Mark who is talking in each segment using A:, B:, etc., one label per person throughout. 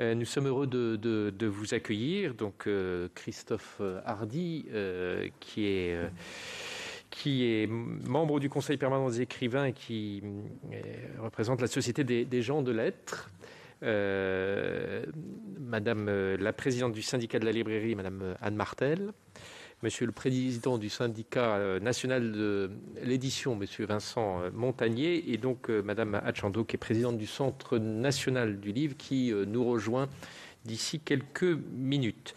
A: Nous sommes heureux de vous accueillir. Donc, Christophe Hardy, qui est membre du Conseil permanent des écrivains et qui représente la Société des gens de lettres. Madame la présidente du syndicat de la librairie, Madame Anne Martel. Monsieur le président du syndicat national de l'édition, Monsieur Vincent Montagnier, et donc Madame Achando, qui est présidente du Centre national du livre, qui nous rejoint d'ici quelques minutes.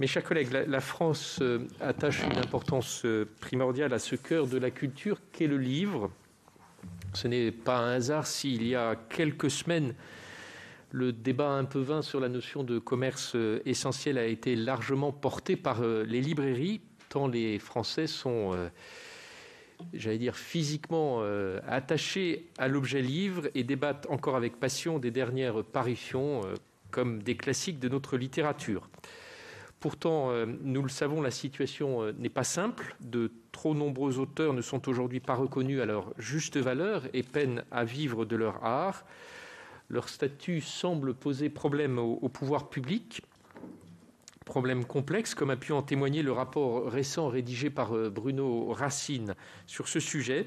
A: Mes chers collègues, la France attache une importance primordiale à ce cœur de la culture qu'est le livre. Ce n'est pas un hasard s'il y a quelques semaines, le débat un peu vain sur la notion de commerce essentiel a été largement porté par les librairies, tant les Français sont, physiquement attachés à l'objet livre et débattent encore avec passion des dernières parutions comme des classiques de notre littérature. Pourtant, nous le savons, la situation n'est pas simple. De trop nombreux auteurs ne sont aujourd'hui pas reconnus à leur juste valeur et peinent à vivre de leur art. Leur statut semble poser problème au pouvoir public, problème complexe, comme a pu en témoigner le rapport récent rédigé par Bruno Racine sur ce sujet.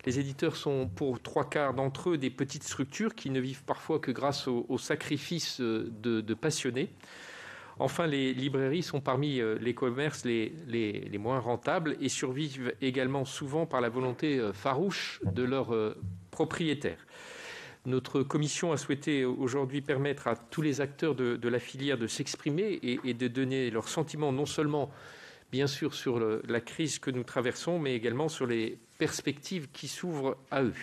A: Les éditeurs sont pour 3/4 d'entre eux des petites structures qui ne vivent parfois que grâce au sacrifice de passionnés. Enfin, les librairies sont parmi les commerces les moins rentables et survivent également souvent par la volonté farouche de leurs propriétaires. Notre commission a souhaité aujourd'hui permettre à tous les acteurs de la filière de s'exprimer et de donner leurs sentiments, non seulement, bien sûr, sur la crise que nous traversons, mais également sur les perspectives qui s'ouvrent à eux.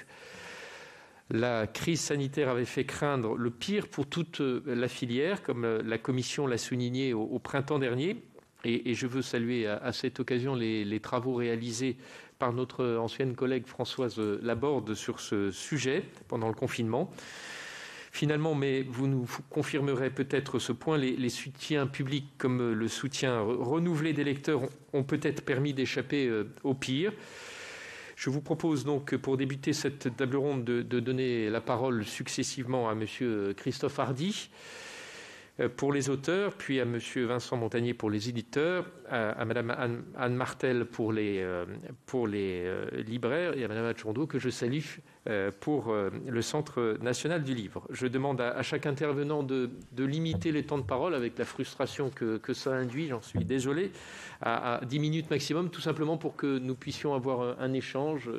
A: La crise sanitaire avait fait craindre le pire pour toute la filière, comme la commission l'a souligné au printemps dernier. Et je veux saluer à cette occasion les travaux réalisés par notre ancienne collègue Françoise Laborde sur ce sujet pendant le confinement. Finalement, mais vous nous confirmerez peut-être ce point, les soutiens publics comme le soutien renouvelé des lecteurs ont peut-être permis d'échapper au pire. Je vous propose donc, pour débuter cette table ronde, de donner la parole successivement à Monsieur Christophe Hardy pour les auteurs, puis à Monsieur Vincent Montagnier pour les éditeurs, à Madame Anne Martel pour les libraires et à Madame Achando, que je salue, pour le Centre national du livre. Je demande à chaque intervenant de limiter les temps de parole avec la frustration que ça induit, j'en suis désolé, à 10 minutes maximum, tout simplement pour que nous puissions avoir un échange.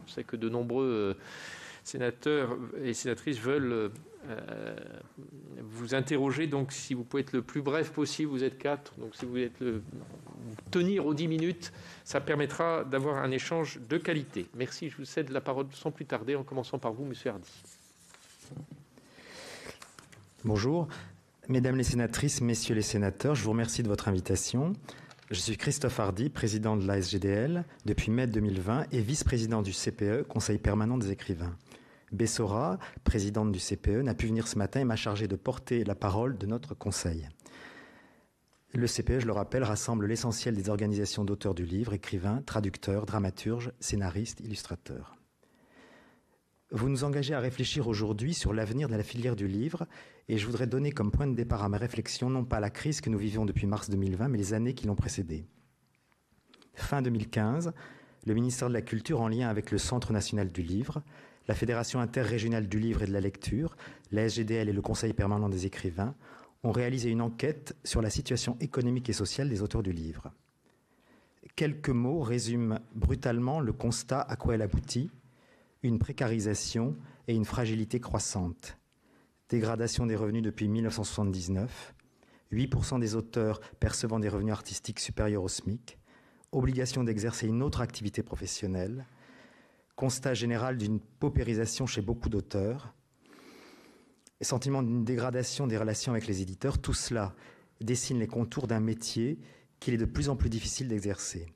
A: Je sais que de nombreux sénateurs et sénatrices veulent vous interroger, donc si vous pouvez être le plus bref possible, vous êtes 4, donc si vous voulez tenir aux 10 minutes, ça permettra d'avoir un échange de qualité. Merci, je vous cède la parole sans plus tarder, en commençant par vous, Monsieur Hardy.
B: Bonjour, Mesdames les sénatrices, Messieurs les sénateurs, je vous remercie de votre invitation. Je suis Christophe Hardy, président de la SGDL depuis mai 2020 et vice-président du CPE, Conseil permanent des écrivains. Bessora, présidente du CPE, n'a pu venir ce matin et m'a chargé de porter la parole de notre conseil. Le CPE, je le rappelle, rassemble l'essentiel des organisations d'auteurs du livre, écrivains, traducteurs, dramaturges, scénaristes, illustrateurs. Vous nous engagez à réfléchir aujourd'hui sur l'avenir de la filière du livre et je voudrais donner comme point de départ à ma réflexion non pas la crise que nous vivions depuis mars 2020, mais les années qui l'ont précédée. Fin 2015, le ministère de la Culture, en lien avec le Centre national du livre, la Fédération interrégionale du livre et de la lecture, la SGDL et le Conseil permanent des écrivains ont réalisé une enquête sur la situation économique et sociale des auteurs du livre. Quelques mots résument brutalement le constat à quoi elle aboutit: une précarisation et une fragilité croissante. Dégradation des revenus depuis 1979, 8% des auteurs percevant des revenus artistiques supérieurs au SMIC, obligation d'exercer une autre activité professionnelle, constat général d'une paupérisation chez beaucoup d'auteurs, sentiment d'une dégradation des relations avec les éditeurs, tout cela dessine les contours d'un métier qu'il est de plus en plus difficile d'exercer.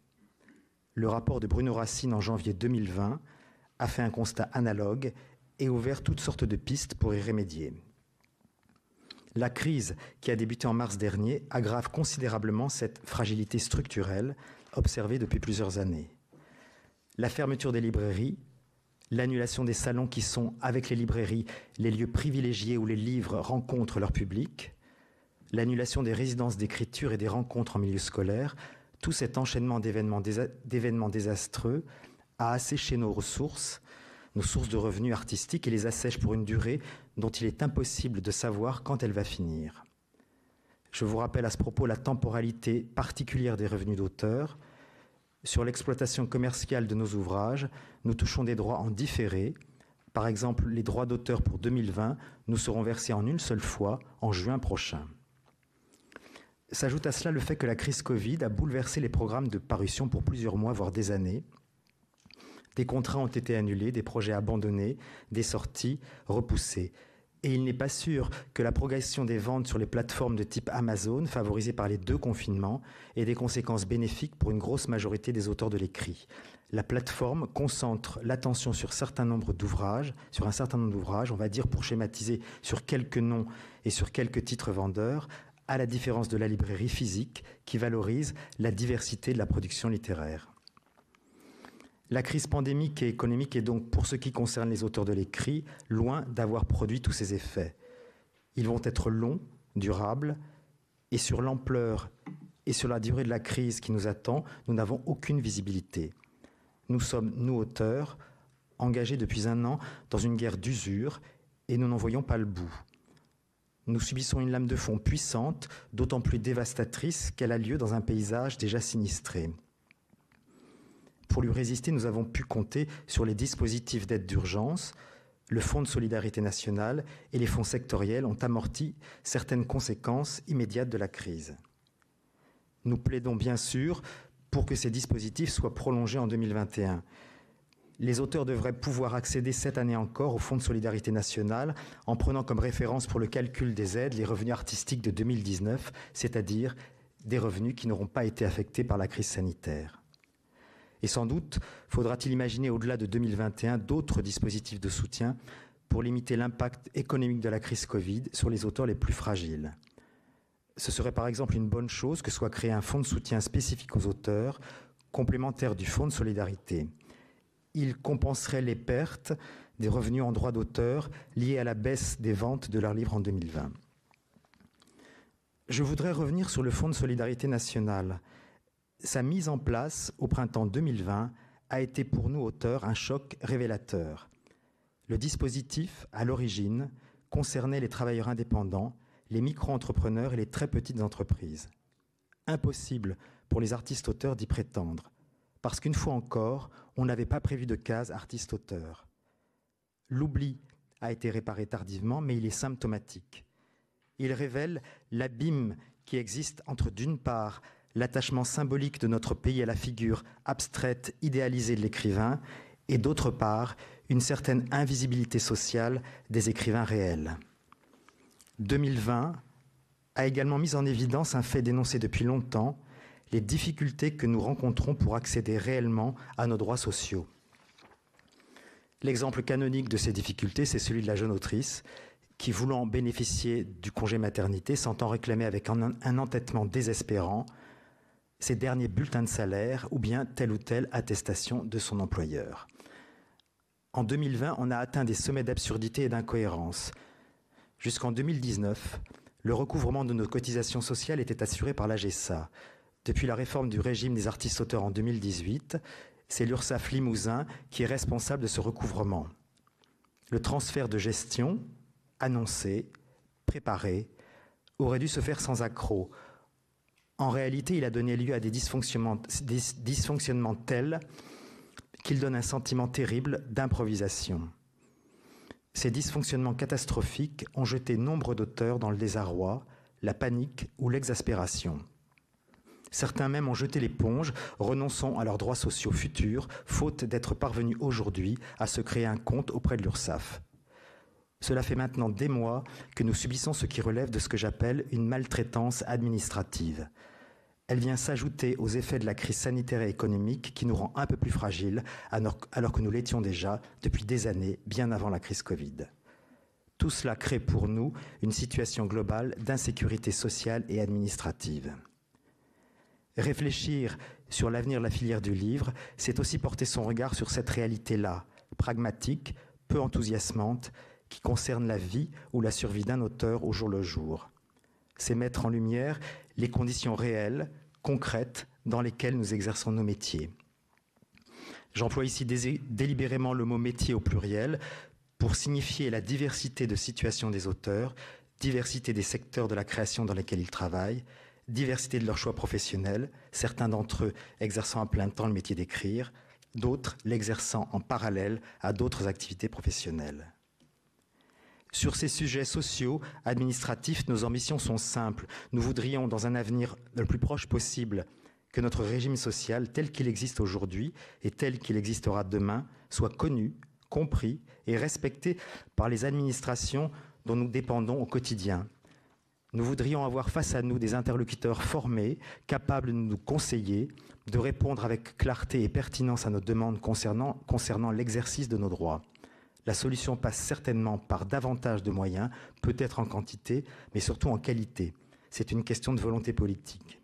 B: Le rapport de Bruno Racine en janvier 2020 a fait un constat analogue et ouvert toutes sortes de pistes pour y remédier. La crise qui a débuté en mars dernier aggrave considérablement cette fragilité structurelle observée depuis plusieurs années. La fermeture des librairies, l'annulation des salons qui sont, avec les librairies, les lieux privilégiés où les livres rencontrent leur public, l'annulation des résidences d'écriture et des rencontres en milieu scolaire, tout cet enchaînement d'événements désastreux a asséché nos sources de revenus artistiques et les assèche pour une durée dont il est impossible de savoir quand elle va finir. Je vous rappelle à ce propos la temporalité particulière des revenus d'auteur. Sur l'exploitation commerciale de nos ouvrages, nous touchons des droits en différé. Par exemple, les droits d'auteur pour 2020 nous seront versés en une seule fois, en juin prochain. S'ajoute à cela le fait que la crise Covid a bouleversé les programmes de parution pour plusieurs mois, voire des années. Des contrats ont été annulés, des projets abandonnés, des sorties repoussées. Et il n'est pas sûr que la progression des ventes sur les plateformes de type Amazon, favorisées par les 2 confinements, ait des conséquences bénéfiques pour une grosse majorité des auteurs de l'écrit. La plateforme concentre l'attention sur un certain nombre d'ouvrages, on va dire pour schématiser, sur quelques noms et sur quelques titres vendeurs, à la différence de la librairie physique qui valorise la diversité de la production littéraire. La crise pandémique et économique est donc, pour ce qui concerne les auteurs de l'écrit, loin d'avoir produit tous ces effets. Ils vont être longs, durables, et sur l'ampleur et sur la durée de la crise qui nous attend, nous n'avons aucune visibilité. Nous sommes, nous auteurs, engagés depuis 1 an dans une guerre d'usure, et nous n'en voyons pas le bout. Nous subissons une lame de fond puissante, d'autant plus dévastatrice qu'elle a lieu dans un paysage déjà sinistré. Pour lui résister, nous avons pu compter sur les dispositifs d'aide d'urgence. Le Fonds de solidarité nationale et les fonds sectoriels ont amorti certaines conséquences immédiates de la crise. Nous plaidons bien sûr pour que ces dispositifs soient prolongés en 2021. Les auteurs devraient pouvoir accéder cette année encore au Fonds de solidarité nationale en prenant comme référence pour le calcul des aides les revenus artistiques de 2019, c'est-à-dire des revenus qui n'auront pas été affectés par la crise sanitaire. Et sans doute faudra-t-il imaginer au-delà de 2021 d'autres dispositifs de soutien pour limiter l'impact économique de la crise Covid sur les auteurs les plus fragiles. Ce serait par exemple une bonne chose que soit créé un fonds de soutien spécifique aux auteurs, complémentaire du fonds de solidarité. Il compenserait les pertes des revenus en droits d'auteur liés à la baisse des ventes de leurs livres en 2020. Je voudrais revenir sur le fonds de solidarité nationale. Sa mise en place au printemps 2020 a été pour nous auteurs un choc révélateur. Le dispositif, à l'origine, concernait les travailleurs indépendants, les micro-entrepreneurs et les très petites entreprises. Impossible pour les artistes-auteurs d'y prétendre, parce qu'une fois encore, on n'avait pas prévu de case artiste-auteur. L'oubli a été réparé tardivement, mais il est symptomatique. Il révèle l'abîme qui existe entre, d'une part, l'attachement symbolique de notre pays à la figure abstraite, idéalisée de l'écrivain, et d'autre part, une certaine invisibilité sociale des écrivains réels. 2020 a également mis en évidence un fait dénoncé depuis longtemps, les difficultés que nous rencontrons pour accéder réellement à nos droits sociaux. L'exemple canonique de ces difficultés, c'est celui de la jeune autrice qui, voulant bénéficier du congé maternité, s'entend réclamer avec un entêtement désespérant ses derniers bulletins de salaire ou bien telle ou telle attestation de son employeur. En 2020, on a atteint des sommets d'absurdité et d'incohérence. Jusqu'en 2019, le recouvrement de nos cotisations sociales était assuré par l'AGESA. Depuis la réforme du régime des artistes-auteurs en 2018, c'est l'URSSAF Limousin qui est responsable de ce recouvrement. Le transfert de gestion, annoncé, préparé, aurait dû se faire sans accroc. En réalité, il a donné lieu à des dysfonctionnements tels qu'il donne un sentiment terrible d'improvisation. Ces dysfonctionnements catastrophiques ont jeté nombre d'auteurs dans le désarroi, la panique ou l'exaspération. Certains même ont jeté l'éponge, renonçant à leurs droits sociaux futurs, faute d'être parvenus aujourd'hui à se créer un compte auprès de l'URSSAF. Cela fait maintenant des mois que nous subissons ce qui relève de ce que j'appelle une maltraitance administrative. Elle vient s'ajouter aux effets de la crise sanitaire et économique qui nous rend un peu plus fragiles alors que nous l'étions déjà depuis des années, bien avant la crise Covid. Tout cela crée pour nous une situation globale d'insécurité sociale et administrative. Réfléchir sur l'avenir de la filière du livre, c'est aussi porter son regard sur cette réalité-là, pragmatique, peu enthousiasmante, qui concerne la vie ou la survie d'un auteur au jour le jour. C'est mettre en lumière les conditions réelles, concrètes, dans lesquelles nous exerçons nos métiers. J'emploie ici délibérément le mot métier au pluriel pour signifier la diversité de situations des auteurs, diversité des secteurs de la création dans lesquels ils travaillent, diversité de leurs choix professionnels, certains d'entre eux exerçant à plein temps le métier d'écrire, d'autres l'exerçant en parallèle à d'autres activités professionnelles. Sur ces sujets sociaux, administratifs, nos ambitions sont simples. Nous voudrions, dans un avenir le plus proche possible, que notre régime social, tel qu'il existe aujourd'hui et tel qu'il existera demain, soit connu, compris et respecté par les administrations dont nous dépendons au quotidien. Nous voudrions avoir face à nous des interlocuteurs formés, capables de nous conseiller, de répondre avec clarté et pertinence à nos demandes concernant l'exercice de nos droits. La solution passe certainement par davantage de moyens, peut-être en quantité, mais surtout en qualité. C'est une question de volonté politique.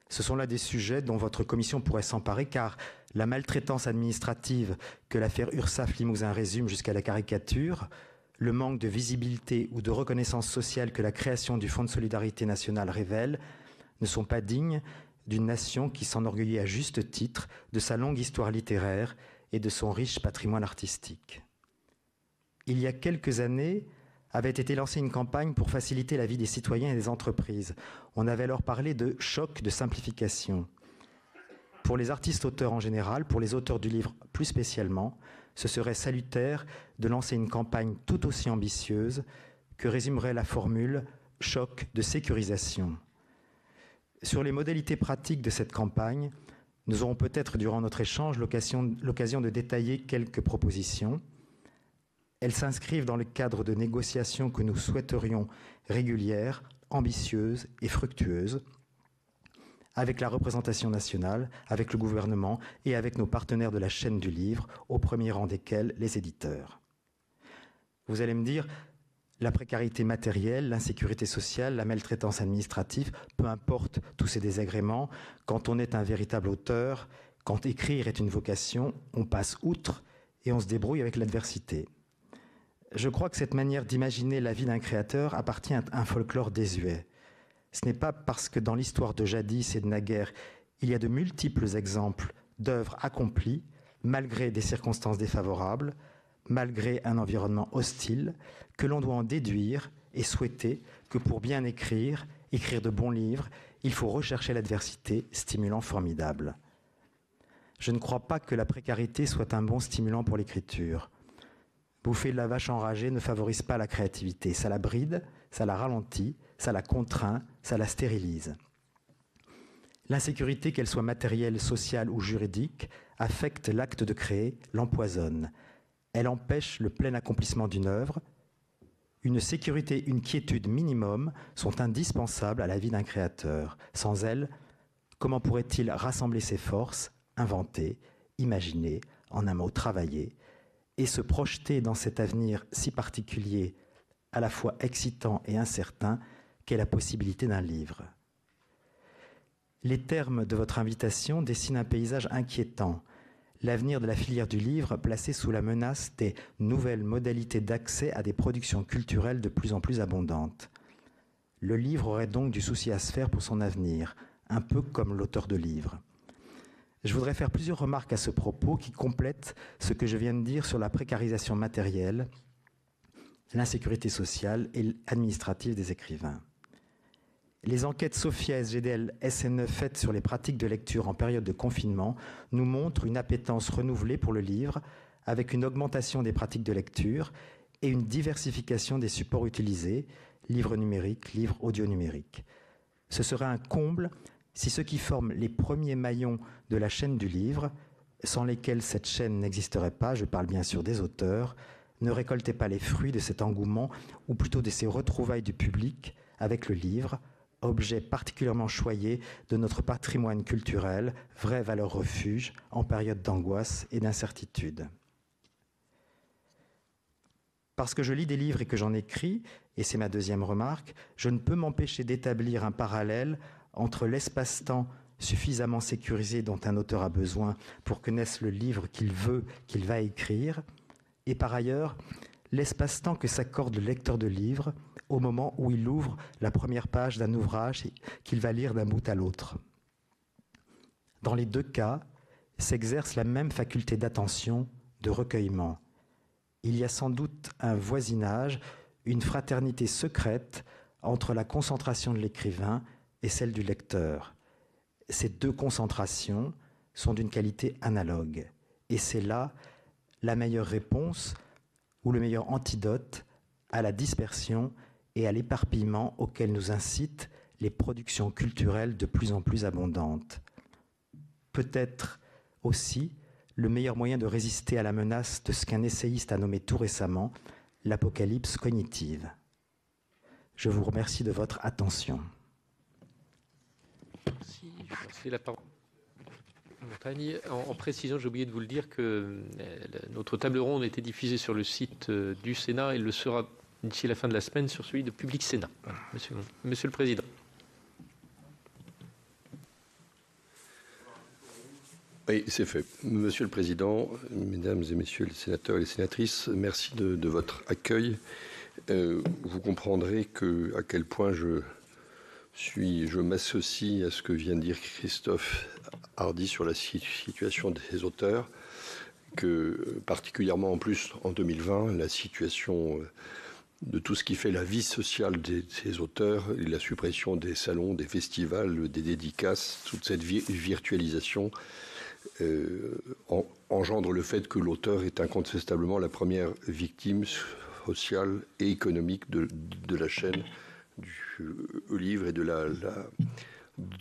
B: Ce sont là des sujets dont votre commission pourrait s'emparer, car la maltraitance administrative que l'affaire URSSAF Limousin résume jusqu'à la caricature, le manque de visibilité ou de reconnaissance sociale que la création du Fonds de solidarité nationale révèle, ne sont pas dignes d'une nation qui s'enorgueillit à juste titre de sa longue histoire littéraire et de son riche patrimoine artistique. Il y a quelques années, avait été lancée une campagne pour faciliter la vie des citoyens et des entreprises. On avait alors parlé de choc de simplification. Pour les artistes-auteurs en général, pour les auteurs du livre plus spécialement, ce serait salutaire de lancer une campagne tout aussi ambitieuse que résumerait la formule « choc de sécurisation ». Sur les modalités pratiques de cette campagne, nous aurons peut-être durant notre échange l'occasion de détailler quelques propositions. Elles s'inscrivent dans le cadre de négociations que nous souhaiterions régulières, ambitieuses et fructueuses, avec la représentation nationale, avec le gouvernement et avec nos partenaires de la chaîne du livre, au premier rang desquels les éditeurs. Vous allez me dire, la précarité matérielle, l'insécurité sociale, la maltraitance administrative, peu importe tous ces désagréments, quand on est un véritable auteur, quand écrire est une vocation, on passe outre et on se débrouille avec l'adversité. Je crois que cette manière d'imaginer la vie d'un créateur appartient à un folklore désuet. Ce n'est pas parce que dans l'histoire de jadis et de naguère, il y a de multiples exemples d'œuvres accomplies, malgré des circonstances défavorables, malgré un environnement hostile, que l'on doit en déduire et souhaiter que pour bien écrire de bons livres, il faut rechercher l'adversité, stimulant formidable. Je ne crois pas que la précarité soit un bon stimulant pour l'écriture. Bouffer de la vache enragée ne favorise pas la créativité. Ça la bride, ça la ralentit, ça la contraint, ça la stérilise. L'insécurité, qu'elle soit matérielle, sociale ou juridique, affecte l'acte de créer, l'empoisonne. Elle empêche le plein accomplissement d'une œuvre. Une sécurité, une quiétude minimum sont indispensables à la vie d'un créateur. Sans elles, comment pourrait-il rassembler ses forces, inventer, imaginer, en un mot travailler, et se projeter dans cet avenir si particulier, à la fois excitant et incertain, qu'est la possibilité d'un livre. Les termes de votre invitation dessinent un paysage inquiétant. L'avenir de la filière du livre placé sous la menace des nouvelles modalités d'accès à des productions culturelles de plus en plus abondantes. Le livre aurait donc du souci à se faire pour son avenir, un peu comme l'auteur de livres. Je voudrais faire plusieurs remarques à ce propos qui complètent ce que je viens de dire sur la précarisation matérielle, l'insécurité sociale et administrative des écrivains. Les enquêtes Sophia, SGDL, SNE faites sur les pratiques de lecture en période de confinement nous montrent une appétence renouvelée pour le livre, avec une augmentation des pratiques de lecture et une diversification des supports utilisés, livres numériques, livres audio numériques. Ce serait un comble si ceux qui forment les premiers maillons de la chaîne du livre, sans lesquels cette chaîne n'existerait pas, je parle bien sûr des auteurs, ne récoltaient pas les fruits de cet engouement, ou plutôt de ces retrouvailles du public avec le livre, objet particulièrement choyé de notre patrimoine culturel, vraie valeur refuge en période d'angoisse et d'incertitude. Parce que je lis des livres et que j'en écris, et c'est ma deuxième remarque, je ne peux m'empêcher d'établir un parallèle entre l'espace-temps suffisamment sécurisé dont un auteur a besoin pour que naisse le livre qu'il veut, qu'il va écrire, et par ailleurs, l'espace-temps que s'accorde le lecteur de livre au moment où il ouvre la première page d'un ouvrage qu'il va lire d'un bout à l'autre. Dans les deux cas, s'exerce la même faculté d'attention, de recueillement. Il y a sans doute un voisinage, une fraternité secrète entre la concentration de l'écrivain et celle du lecteur. Ces deux concentrations sont d'une qualité analogue. Et c'est là la meilleure réponse ou le meilleur antidote à la dispersion et à l'éparpillement auquel nous incitent les productions culturelles de plus en plus abondantes. Peut-être aussi le meilleur moyen de résister à la menace de ce qu'un essayiste a nommé tout récemment l'apocalypse cognitive. Je vous remercie de votre attention.
A: Merci. La parole. Montagne. En précision, j'ai oublié de vous le dire que notre table ronde a été diffusée sur le site du Sénat et le sera d'ici la fin de la semaine sur celui de Public Sénat. Monsieur le Président.
C: Oui, c'est fait. Monsieur le Président, Mesdames et Messieurs les sénateurs et les sénatrices, merci de votre accueil. Vous comprendrez à quel point je m'associe à ce que vient de dire Christophe Hardy sur la situation des auteurs, que particulièrement en plus en 2020, la situation de tout ce qui fait la vie sociale des auteurs, la suppression des salons, des festivals, des dédicaces, toute cette virtualisation engendre le fait que l'auteur est incontestablement la première victime sociale et économique de la chaîne du livre et de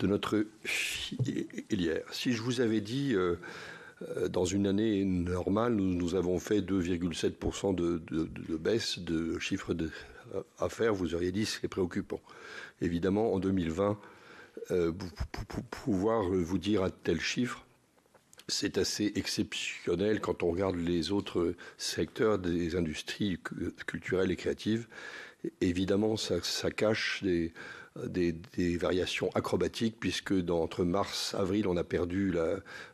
C: notre filière. Si je vous avais dit, dans une année normale, nous avons fait 2,7% de baisse de chiffre d'affaires, vous auriez dit c'est préoccupant. Évidemment, en 2020, pouvoir vous dire à tel chiffre, c'est assez exceptionnel quand on regarde les autres secteurs des industries culturelles et créatives. Évidemment, ça cache des variations acrobatiques, puisque entre mars et avril, on a perdu,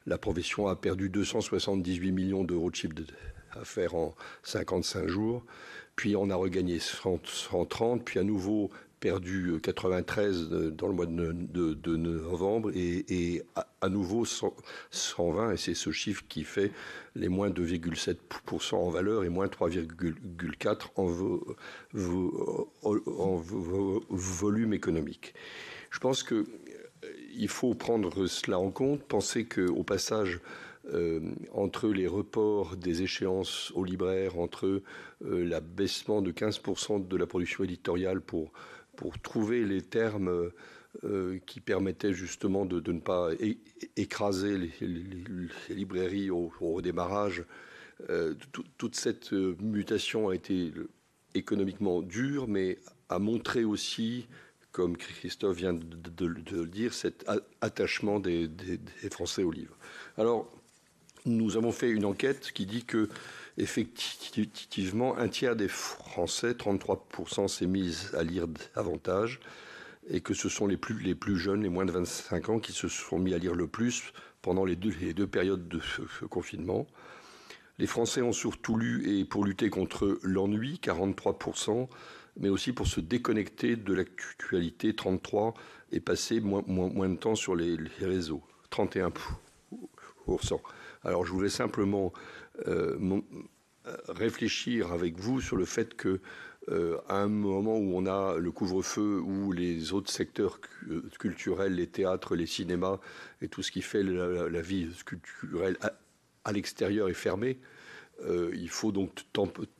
C: la profession a perdu 278 millions d'euros de chiffre d'affaires en 55 jours. Puis on a regagné 130, puis à nouveau perdu 93 dans le mois de novembre et à nouveau 120, et c'est ce chiffre qui fait les moins 2,7% en valeur et moins 3,4% en volume économique. Je pense qu'il faut prendre cela en compte, penser qu'au passage, entre les reports des échéances aux libraires, entre l'abaissement de 15% de la production éditoriale pour trouver les termes qui permettaient justement de ne pas écraser les librairies au redémarrage. Toute cette mutation a été économiquement dure, mais a montré aussi, comme Christophe vient de le dire, cet attachement des Français au livre. Alors, nous avons fait une enquête qui dit que effectivement, un tiers des Français, 33%, s'est mis à lire davantage, et que ce sont les plus jeunes, les moins de 25 ans, qui se sont mis à lire le plus pendant les deux périodes de confinement. Les Français ont surtout lu et pour lutter contre l'ennui, 43%, mais aussi pour se déconnecter de l'actualité, 33%, et passer moins de temps sur les réseaux, 31%. Alors je voulais simplement réfléchir avec vous sur le fait que à un moment où on a le couvre-feu, où les autres secteurs culturels, les théâtres, les cinémas et tout ce qui fait la vie culturelle à l'extérieur est fermé, il faut donc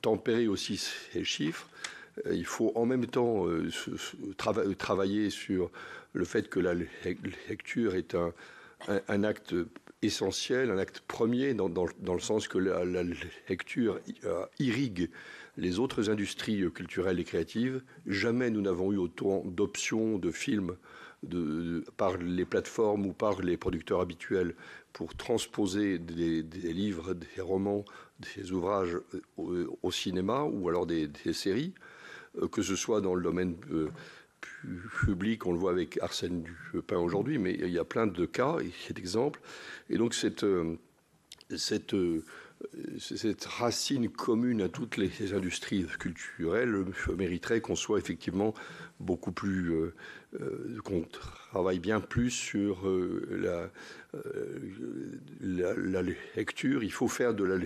C: tempérer aussi ces chiffres. Il faut en même temps travailler sur le fait que la lecture est un acte essentiel, un acte premier, dans le sens que la lecture irrigue les autres industries culturelles et créatives. Jamais nous n'avons eu autant d'options de films par les plateformes ou par les producteurs habituels pour transposer des livres, des romans, des ouvrages au cinéma ou alors des séries, que ce soit dans le domaine public. On le voit avec Arsène Lupin aujourd'hui, mais il y a plein de cas et d'exemples. Et donc cette racine commune à toutes les industries culturelles mériterait qu'on soit effectivement beaucoup plus, qu'on travaille bien plus sur la lecture. Il faut faire de la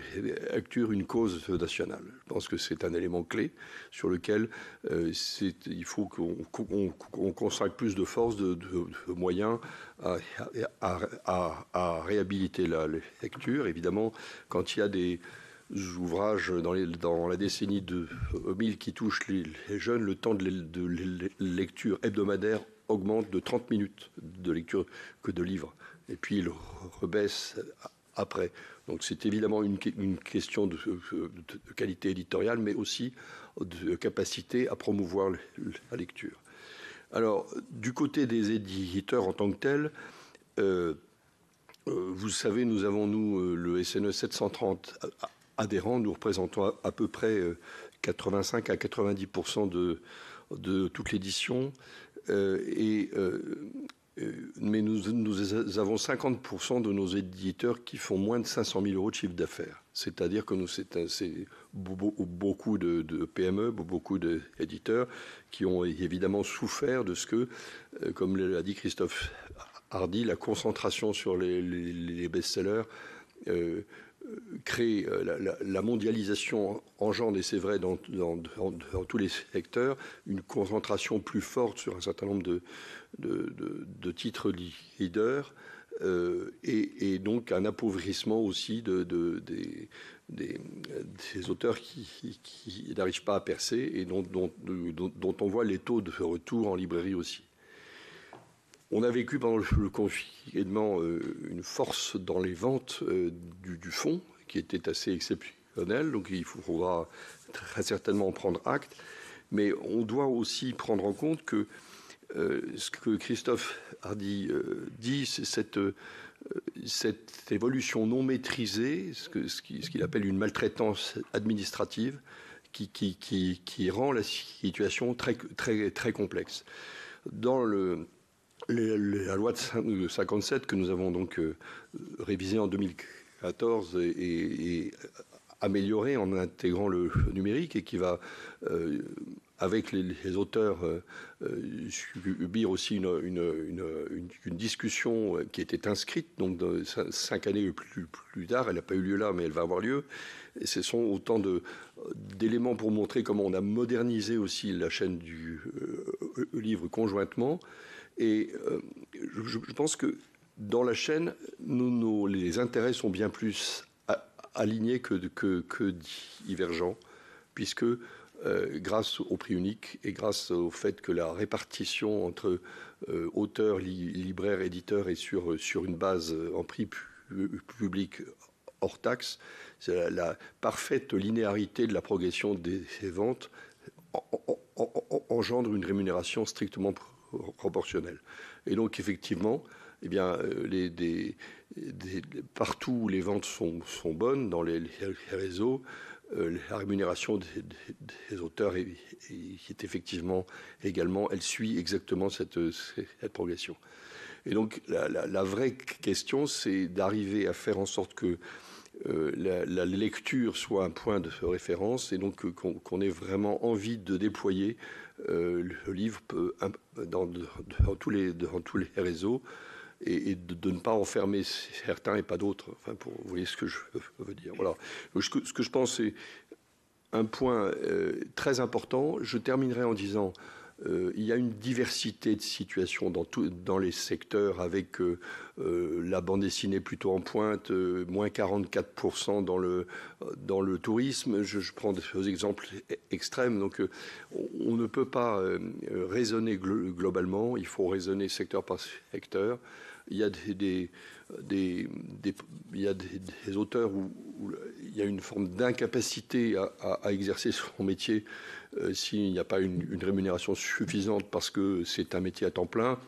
C: lecture une cause nationale. Je pense que c'est un élément clé sur lequel il faut qu'on consacre plus de force, de moyens à réhabiliter la lecture. Évidemment, quand il y a des ouvrages dans la décennie 2000 qui touchent les jeunes, le temps de lecture hebdomadaire augmente de 30 minutes de lecture que de livres. Et puis il rebaisse après. Donc c'est évidemment une question de qualité éditoriale, mais aussi de capacité à promouvoir la lecture. Alors, du côté des éditeurs en tant que tels, vous savez, nous avons, le SNE 730 adhérents, nous représentons à peu près 85 à 90% de toute l'édition. Mais nous avons 50% de nos éditeurs qui font moins de 500 000 euros de chiffre d'affaires. C'est-à-dire que c'est beaucoup de PME, beaucoup d'éditeurs qui ont évidemment souffert de ce que, comme l'a dit Christophe Hardy, la concentration sur les best-sellers crée la mondialisation engendre, et c'est vrai dans tous les secteurs, une concentration plus forte sur un certain nombre de titres leaders et donc un appauvrissement aussi des auteurs qui n'arrivent pas à percer et dont on voit les taux de retour en librairie aussi. On a vécu pendant le confinement une force dans les ventes du fonds qui était assez exceptionnelle, donc il faudra très certainement en prendre acte. Mais on doit aussi prendre en compte que ce que Christophe Hardy dit, c'est cette évolution non maîtrisée, ce qu'il appelle une maltraitance administrative, qui rend la situation très, très, très complexe. Dans la loi de 57 que nous avons donc révisée en 2014 et améliorée en intégrant le numérique et qui va, avec les auteurs, subir aussi une discussion qui était inscrite, donc 5 années plus tard, elle n'a pas eu lieu là, mais elle va avoir lieu. Et ce sont autant d'éléments pour montrer comment on a modernisé aussi la chaîne du livre conjointement. Et je pense que dans la chaîne, les intérêts sont bien plus alignés que divergents, puisque grâce au prix unique et grâce au fait que la répartition entre auteurs, libraires, éditeurs est sur une base en prix public hors taxe, c'est la parfaite linéarité de la progression des ventes engendre une rémunération strictement proportionnelle. Et donc effectivement, eh bien, partout où les ventes sont bonnes, dans les réseaux, la rémunération des auteurs est effectivement également, elle suit exactement cette progression. Et donc la vraie question, c'est d'arriver à faire en sorte que la lecture soit un point de référence et donc qu'on ait vraiment envie de déployer le livre dans tous les réseaux et de ne pas enfermer certains et pas d'autres. Enfin, vous voyez ce que je veux dire. Voilà. Ce que je pense, c'est un point très important. Je terminerai en disant il y a une diversité de situations dans les secteurs avec la bande dessinée plutôt en pointe, moins 44% dans le tourisme. Je prends des exemples extrêmes. Donc on ne peut pas raisonner globalement, il faut raisonner secteur par secteur. Il y a des auteurs où il y a une forme d'incapacité à exercer son métier s'il n'y a pas une rémunération suffisante parce que c'est un métier à temps plein.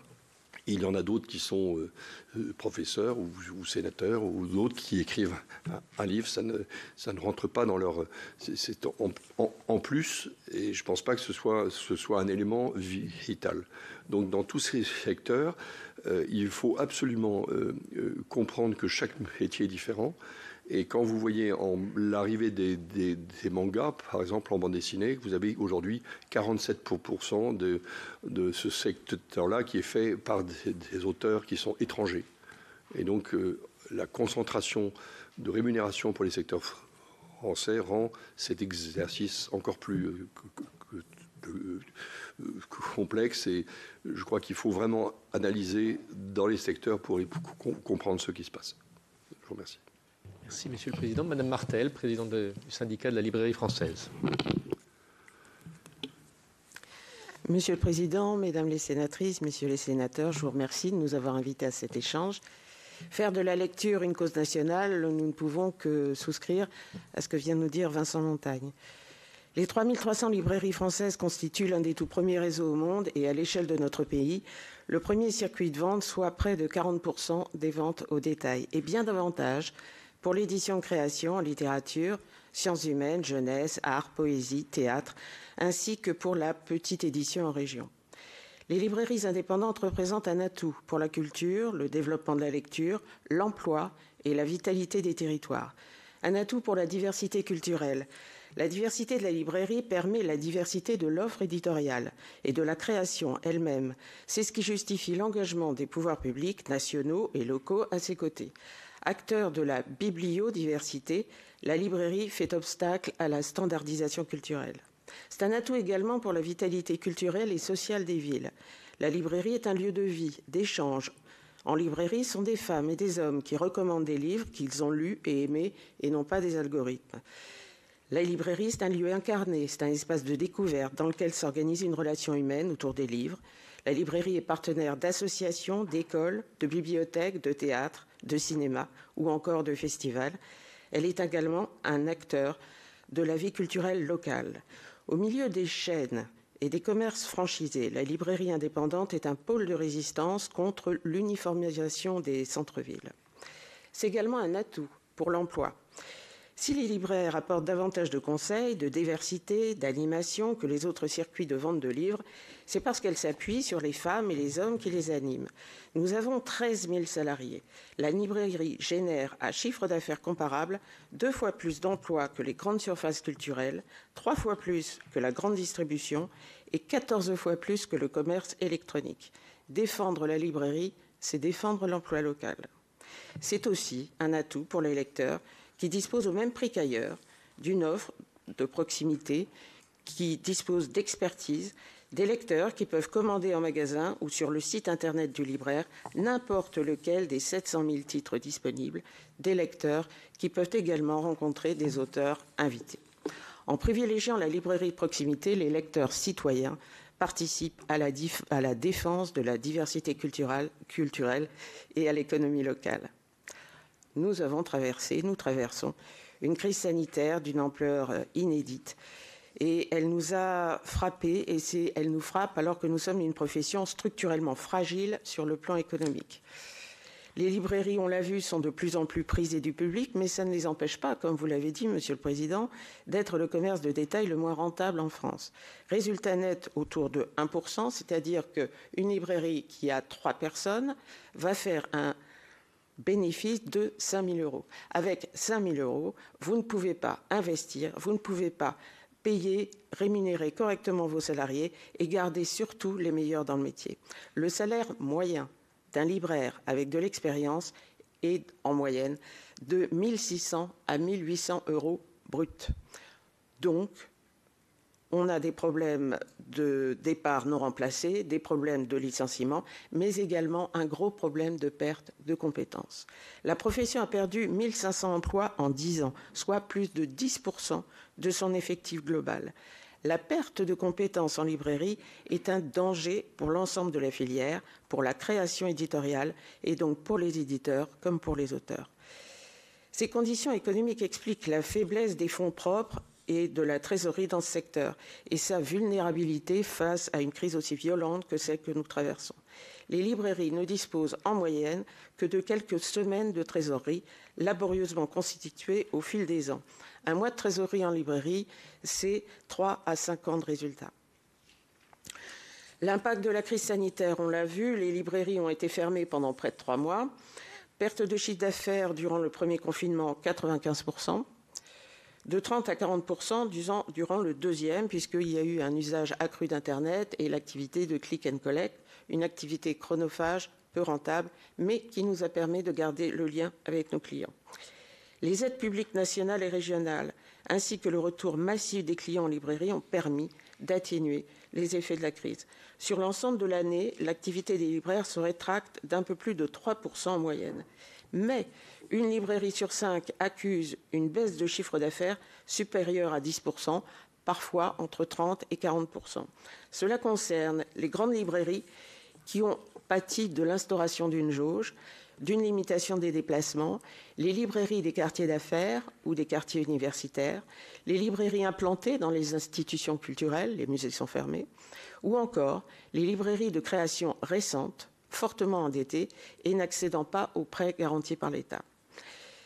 C: Il y en a d'autres qui sont professeurs ou sénateurs, ou d'autres qui écrivent un livre. Ça ne rentre pas dans leur... C'est en plus, et je ne pense pas que ce soit un élément vital. Donc dans tous ces secteurs, il faut absolument comprendre que chaque métier est différent. Et quand vous voyez l'arrivée des mangas, par exemple en bande dessinée, vous avez aujourd'hui 47% de ce secteur-là qui est fait par des auteurs qui sont étrangers. Et donc la concentration de rémunération pour les secteurs français rend cet exercice encore plus complexe. Et je crois qu'il faut vraiment analyser dans les secteurs pour comprendre ce qui se passe. Je vous remercie.
A: Merci, Monsieur le Président. Madame Martel, présidente du syndicat de la librairie française.
D: Monsieur le Président, Mesdames les sénatrices, Messieurs les sénateurs, je vous remercie de nous avoir invités à cet échange. Faire de la lecture une cause nationale, nous ne pouvons que souscrire à ce que vient de nous dire Vincent Montagne. Les 3300 librairies françaises constituent l'un des tout premiers réseaux au monde et à l'échelle de notre pays, le premier circuit de vente, soit près de 40% des ventes au détail, et bien davantage pour l'édition-création en littérature, sciences humaines, jeunesse, art, poésie, théâtre, ainsi que pour la petite édition en région. Les librairies indépendantes représentent un atout pour la culture, le développement de la lecture, l'emploi et la vitalité des territoires. Un atout pour la diversité culturelle. La diversité de la librairie permet la diversité de l'offre éditoriale et de la création elle-même. C'est ce qui justifie l'engagement des pouvoirs publics, nationaux et locaux à ses côtés. Acteur de la bibliodiversité, la librairie fait obstacle à la standardisation culturelle. C'est un atout également pour la vitalité culturelle et sociale des villes. La librairie est un lieu de vie, d'échange. En librairie sont des femmes et des hommes qui recommandent des livres qu'ils ont lus et aimés et non pas des algorithmes. La librairie, c'est un lieu incarné, c'est un espace de découverte dans lequel s'organise une relation humaine autour des livres. La librairie est partenaire d'associations, d'écoles, de bibliothèques, de théâtres, de cinéma ou encore de festivals. Elle est également un acteur de la vie culturelle locale. Au milieu des chaînes et des commerces franchisés, la librairie indépendante est un pôle de résistance contre l'uniformisation des centres-villes. C'est également un atout pour l'emploi. Si les libraires apportent davantage de conseils, de diversité, d'animation que les autres circuits de vente de livres, c'est parce qu'elles s'appuient sur les femmes et les hommes qui les animent. Nous avons 13 000 salariés. La librairie génère à chiffre d'affaires comparable 2 fois plus d'emplois que les grandes surfaces culturelles, 3 fois plus que la grande distribution et 14 fois plus que le commerce électronique. Défendre la librairie, c'est défendre l'emploi local. C'est aussi un atout pour les lecteurs qui disposent au même prix qu'ailleurs d'une offre de proximité, qui disposent d'expertise, des lecteurs qui peuvent commander en magasin ou sur le site internet du libraire n'importe lequel des 700 000 titres disponibles, des lecteurs qui peuvent également rencontrer des auteurs invités. En privilégiant la librairie de proximité, les lecteurs citoyens participent à la défense de la diversité culturelle et à l'économie locale. Nous traversons une crise sanitaire d'une ampleur inédite. Et elle nous a frappés, et elle nous frappe alors que nous sommes une profession structurellement fragile sur le plan économique. Les librairies, on l'a vu, sont de plus en plus prisées du public, mais ça ne les empêche pas, comme vous l'avez dit, Monsieur le Président, d'être le commerce de détail le moins rentable en France. Résultat net autour de 1%, c'est-à-dire qu'une librairie qui a 3 personnes va faire un bénéfice de 5 000 euros. Avec 5 000 euros, vous ne pouvez pas investir, vous ne pouvez pas payer, rémunérer correctement vos salariés et garder surtout les meilleurs dans le métier. Le salaire moyen d'un libraire avec de l'expérience est en moyenne de 1 600 à 1 800 euros bruts. Donc, on a des problèmes de départ non remplacés, des problèmes de licenciement, mais également un gros problème de perte de compétences. La profession a perdu 1 500 emplois en 10 ans, soit plus de 10% de son effectif global. La perte de compétences en librairie est un danger pour l'ensemble de la filière, pour la création éditoriale et donc pour les éditeurs comme pour les auteurs. Ces conditions économiques expliquent la faiblesse des fonds propres et de la trésorerie dans ce secteur et sa vulnérabilité face à une crise aussi violente que celle que nous traversons. Les librairies ne disposent en moyenne que de quelques semaines de trésorerie, laborieusement constituées au fil des ans. Un mois de trésorerie en librairie, c'est 3 à 5 ans de résultats. L'impact de la crise sanitaire, on l'a vu, les librairies ont été fermées pendant près de 3 mois. Perte de chiffre d'affaires durant le premier confinement, 95%. De 30 à 40% durant le deuxième, puisqu'il y a eu un usage accru d'Internet et l'activité de click and collect, une activité chronophage, peu rentable, mais qui nous a permis de garder le lien avec nos clients. Les aides publiques nationales et régionales, ainsi que le retour massif des clients en librairie ont permis d'atténuer les effets de la crise. Sur l'ensemble de l'année, l'activité des libraires se rétracte d'un peu plus de 3% en moyenne. Mais une librairie sur 5 accuse une baisse de chiffre d'affaires supérieure à 10%, parfois entre 30 et 40%. Cela concerne les grandes librairies qui ont pâti de l'instauration d'une jauge, d'une limitation des déplacements, les librairies des quartiers d'affaires ou des quartiers universitaires, les librairies implantées dans les institutions culturelles, les musées sont fermés, ou encore les librairies de création récentes, fortement endettées et n'accédant pas aux prêts garantis par l'État.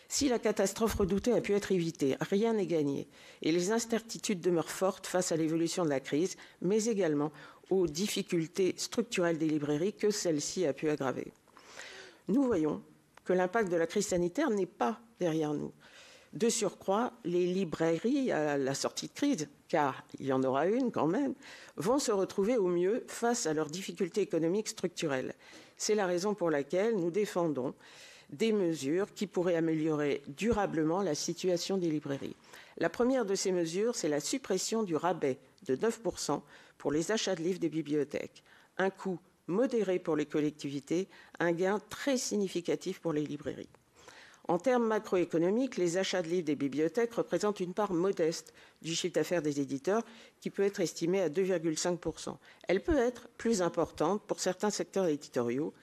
D: Si la catastrophe redoutée a pu être évitée, rien n'est gagné et les incertitudes demeurent fortes face à l'évolution de la crise, mais également aux difficultés structurelles des librairies que celle-ci a pu aggraver. Nous voyons que l'impact de la crise sanitaire n'est pas derrière nous. De surcroît, les librairies, à la sortie de crise, car il y en aura une quand même, vont se retrouver au mieux face à leurs difficultés économiques structurelles. C'est la raison pour laquelle nous défendons des mesures qui pourraient améliorer durablement la situation des librairies. La première de ces mesures, c'est la suppression du rabais de 9% pour les achats de livres des bibliothèques. Un coût modéré pour les collectivités, un gain très significatif pour les librairies. En termes macroéconomiques, les achats de livres des bibliothèques représentent une part modeste du chiffre d'affaires des éditeurs qui peut être estimée à 2,5%. Elle peut être plus importante pour certains secteurs éditoriaux,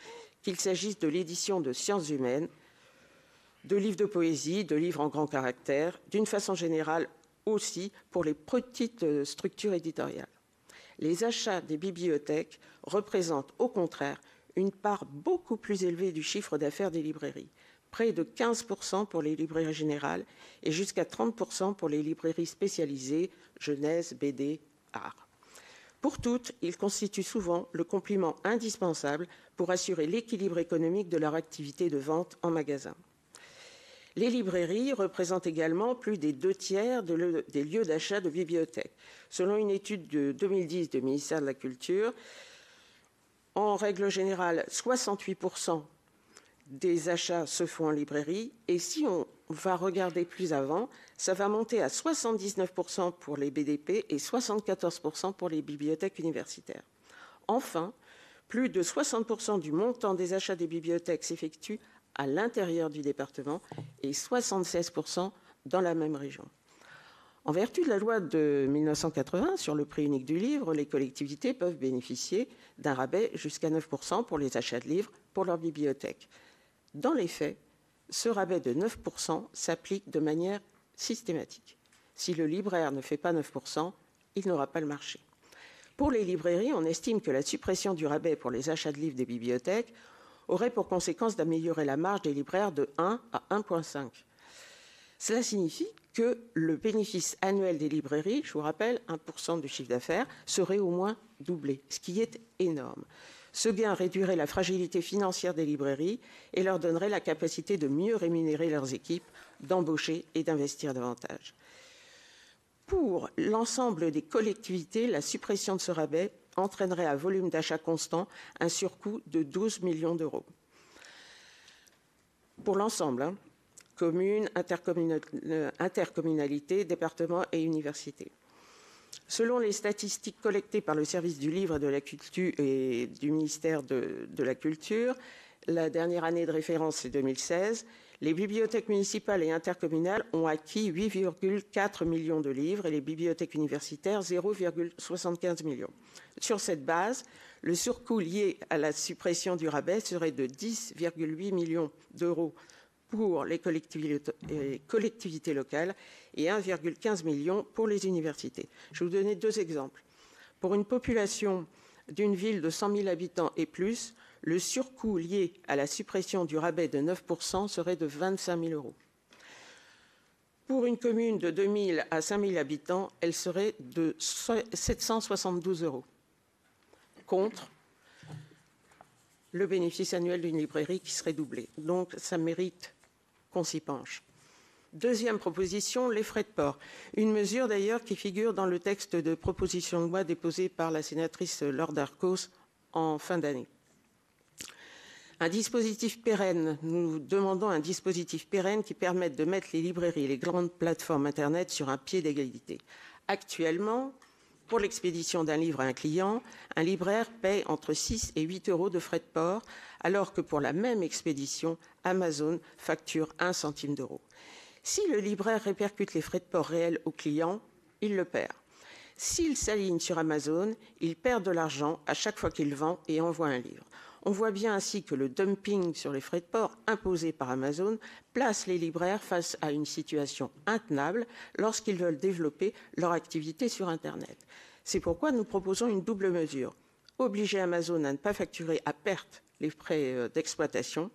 D: qu'il s'agisse de l'édition de sciences humaines, de livres de poésie, de livres en grand caractère, d'une façon générale aussi pour les petites structures éditoriales. Les achats des bibliothèques représentent au contraire une part beaucoup plus élevée du chiffre d'affaires des librairies, près de 15% pour les librairies générales et jusqu'à 30% pour les librairies spécialisées, jeunesse, BD, art. Pour toutes, ils constituent souvent le complément indispensable pour assurer l'équilibre économique de leur activité de vente en magasin. Les librairies représentent également plus des 2/3 des lieux d'achat de bibliothèques. Selon une étude de 2010 du ministère de la Culture, en règle générale, 68% des achats se font en librairie. Et si on va regarder plus avant, ça va monter à 79% pour les BDP et 74% pour les bibliothèques universitaires. Enfin, plus de 60% du montant des achats des bibliothèques s'effectue à l'intérieur du département et 76% dans la même région. En vertu de la loi de 1980 sur le prix unique du livre, les collectivités peuvent bénéficier d'un rabais jusqu'à 9% pour les achats de livres pour leur bibliothèque. Dans les faits, ce rabais de 9% s'applique de manière systématique. Si le libraire ne fait pas 9%, il n'aura pas le marché. Pour les librairies, on estime que la suppression du rabais pour les achats de livres des bibliothèques aurait pour conséquence d'améliorer la marge des libraires de 1 à 1,5. Cela signifie que le bénéfice annuel des librairies, je vous rappelle, 1% du chiffre d'affaires, serait au moins doublé, ce qui est énorme. Ce gain réduirait la fragilité financière des librairies et leur donnerait la capacité de mieux rémunérer leurs équipes, d'embaucher et d'investir davantage. Pour l'ensemble des collectivités, la suppression de ce rabais entraînerait à volume d'achat constant un surcoût de 12 millions d'euros. Pour l'ensemble, communes, intercommunalités, départements et universités. Selon les statistiques collectées par le service du livre et de la culture et du ministère de la Culture, la dernière année de référence c'est 2016, les bibliothèques municipales et intercommunales ont acquis 8,4 millions de livres et les bibliothèques universitaires 0,75 millions. Sur cette base, le surcoût lié à la suppression du rabais serait de 10,8 millions d'euros pour les collectivités locales et 1,15 million pour les universités. Je vais vous donner 2 exemples. Pour une population d'une ville de 100 000 habitants et plus, le surcoût lié à la suppression du rabais de 9% serait de 25 000 euros. Pour une commune de 2 000 à 5 000 habitants, elle serait de 772 euros. Contre le bénéfice annuel d'une librairie qui serait doublé. Donc, ça mérite qu'on s'y penche. Deuxième proposition, les frais de port. Une mesure d'ailleurs qui figure dans le texte de proposition de loi déposé par la sénatrice Laure Darcos en fin d'année. Un dispositif pérenne, nous demandons un dispositif pérenne qui permette de mettre les librairies et les grandes plateformes Internet sur un pied d'égalité. Actuellement, pour l'expédition d'un livre à un client, un libraire paie entre 6 et 8 euros de frais de port, alors que pour la même expédition, Amazon facture 1 centime d'euro. Si le libraire répercute les frais de port réels au client, il le perd. S'il s'aligne sur Amazon, il perd de l'argent à chaque fois qu'il vend et envoie un livre. On voit bien ainsi que le dumping sur les frais de port imposé par Amazon place les libraires face à une situation intenable lorsqu'ils veulent développer leur activité sur Internet. C'est pourquoi nous proposons une double mesure. Obliger Amazon à ne pas facturer à perte les frais d'exploitation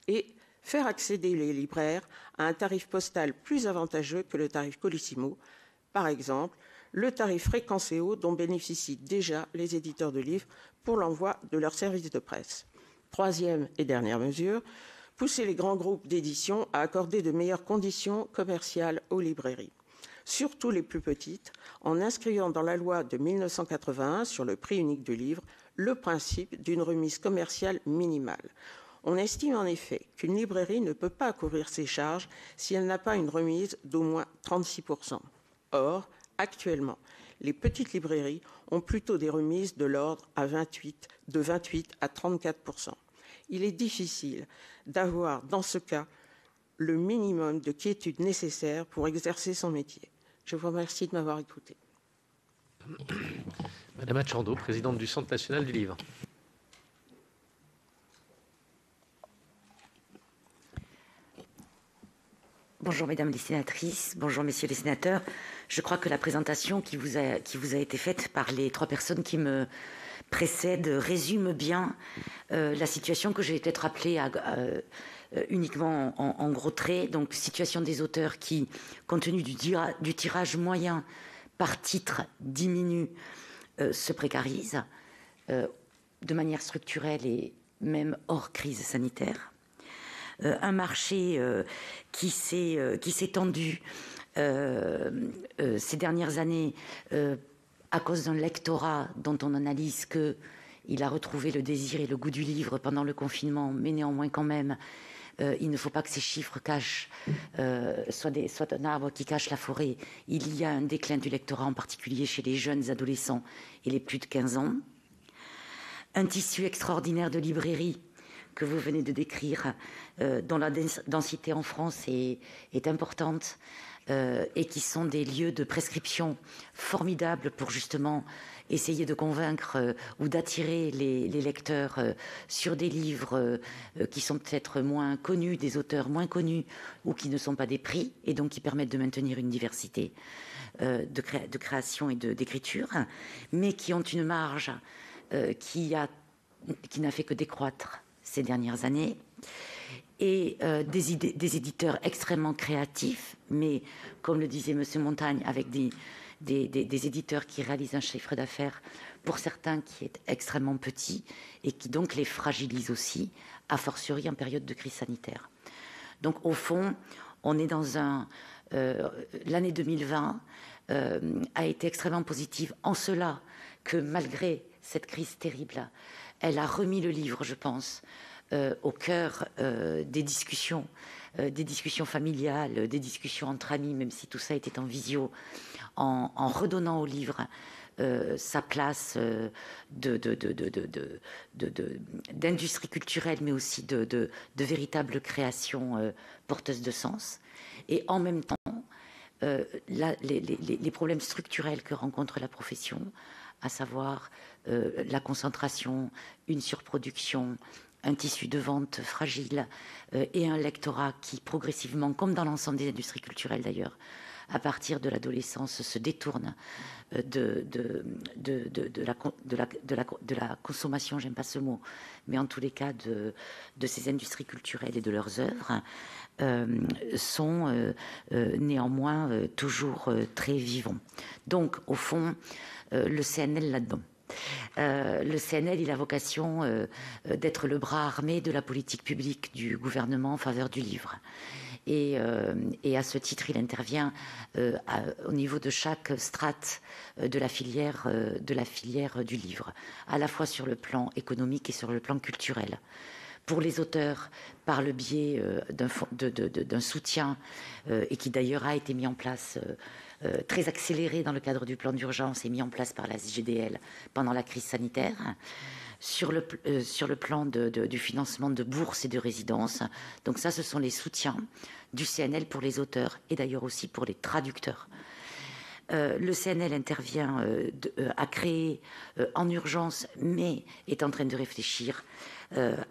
D: et faire accéder les libraires à un tarif postal plus avantageux que le tarif Colissimo. Par exemple, le tarif Fréquencéo dont bénéficient déjà les éditeurs de livres pour l'envoi de leurs services de presse. Troisième et dernière mesure, pousser les grands groupes d'édition à accorder de meilleures conditions commerciales aux librairies, surtout les plus petites, en inscrivant dans la loi de 1981 sur le prix unique du livre le principe d'une remise commerciale minimale. On estime en effet qu'une librairie ne peut pas couvrir ses charges si elle n'a pas une remise d'au moins 36%. Or, actuellement, les petites librairies ont plutôt des remises de l'ordre de 28 à 34%. Il est difficile d'avoir, dans ce cas, le minimum de quiétude nécessaire pour exercer son métier. Je vous remercie de m'avoir écouté.
A: Madame Achando, présidente du Centre national du livre.
E: Bonjour mesdames les sénatrices, bonjour messieurs les sénateurs. Je crois que la présentation qui vous a été faite par les 3 personnes qui me précèdent résume bien la situation que j'ai peut-être appelée uniquement en gros traits. Donc situation des auteurs qui, compte tenu du tirage moyen par titre, diminue, se précarisent de manière structurelle et même hors crise sanitaire. Un marché qui s'est tendu ces dernières années à cause d'un lectorat dont on analyse qu'il a retrouvé le désir et le goût du livre pendant le confinement, mais néanmoins quand même, il ne faut pas que ces chiffres cachent, soit un arbre qui cache la forêt. Il y a un déclin du lectorat, en particulier chez les jeunes adolescents et les plus de 15 ans. Un tissu extraordinaire de librairies que vous venez de décrire, dont la densité en France est importante et qui sont des lieux de prescription formidables pour justement essayer de convaincre ou d'attirer les lecteurs sur des livres qui sont peut-être moins connus, des auteurs moins connus ou qui ne sont pas des prix et donc qui permettent de maintenir une diversité de création et d'écriture, mais qui ont une marge qui n'a fait que décroître ces dernières années, et des éditeurs extrêmement créatifs, mais comme le disait M. Montagne, avec des éditeurs qui réalisent un chiffre d'affaires, pour certains qui est extrêmement petit, et qui donc les fragilise aussi, a fortiori en période de crise sanitaire. Donc au fond, on est dans l'année 2020 a été extrêmement positive en cela que malgré cette crise terrible, elle a remis le livre, je pense, au cœur des discussions familiales, des discussions entre amis, même si tout ça était en visio, en redonnant au livre sa place d'industrie culturelle, mais aussi de véritable création porteuse de sens. Et en même temps, les problèmes structurels que rencontre la profession, à savoir la concentration, une surproduction, un tissu de vente fragile et un lectorat qui progressivement, comme dans l'ensemble des industries culturelles d'ailleurs, à partir de l'adolescence se détourne de la consommation, j'aime pas ce mot, mais en tous les cas de ces industries culturelles et de leurs œuvres, sont néanmoins toujours très vivants. Donc, au fond, le CNL là-dedans. Le CNL, il a vocation d'être le bras armé de la politique publique du gouvernement en faveur du livre. Et à ce titre, il intervient au niveau de chaque strate de la filière du livre, à la fois sur le plan économique et sur le plan culturel. Pour les auteurs, par le biais d'un soutien, et qui d'ailleurs a été mis en place très accéléré dans le cadre du plan d'urgence et mis en place par la SGDL pendant la crise sanitaire, sur le plan du financement de bourses et de résidences. Donc ça, ce sont les soutiens du CNL pour les auteurs et d'ailleurs aussi pour les traducteurs. Le CNL intervient à créer en urgence, mais est en train de réfléchir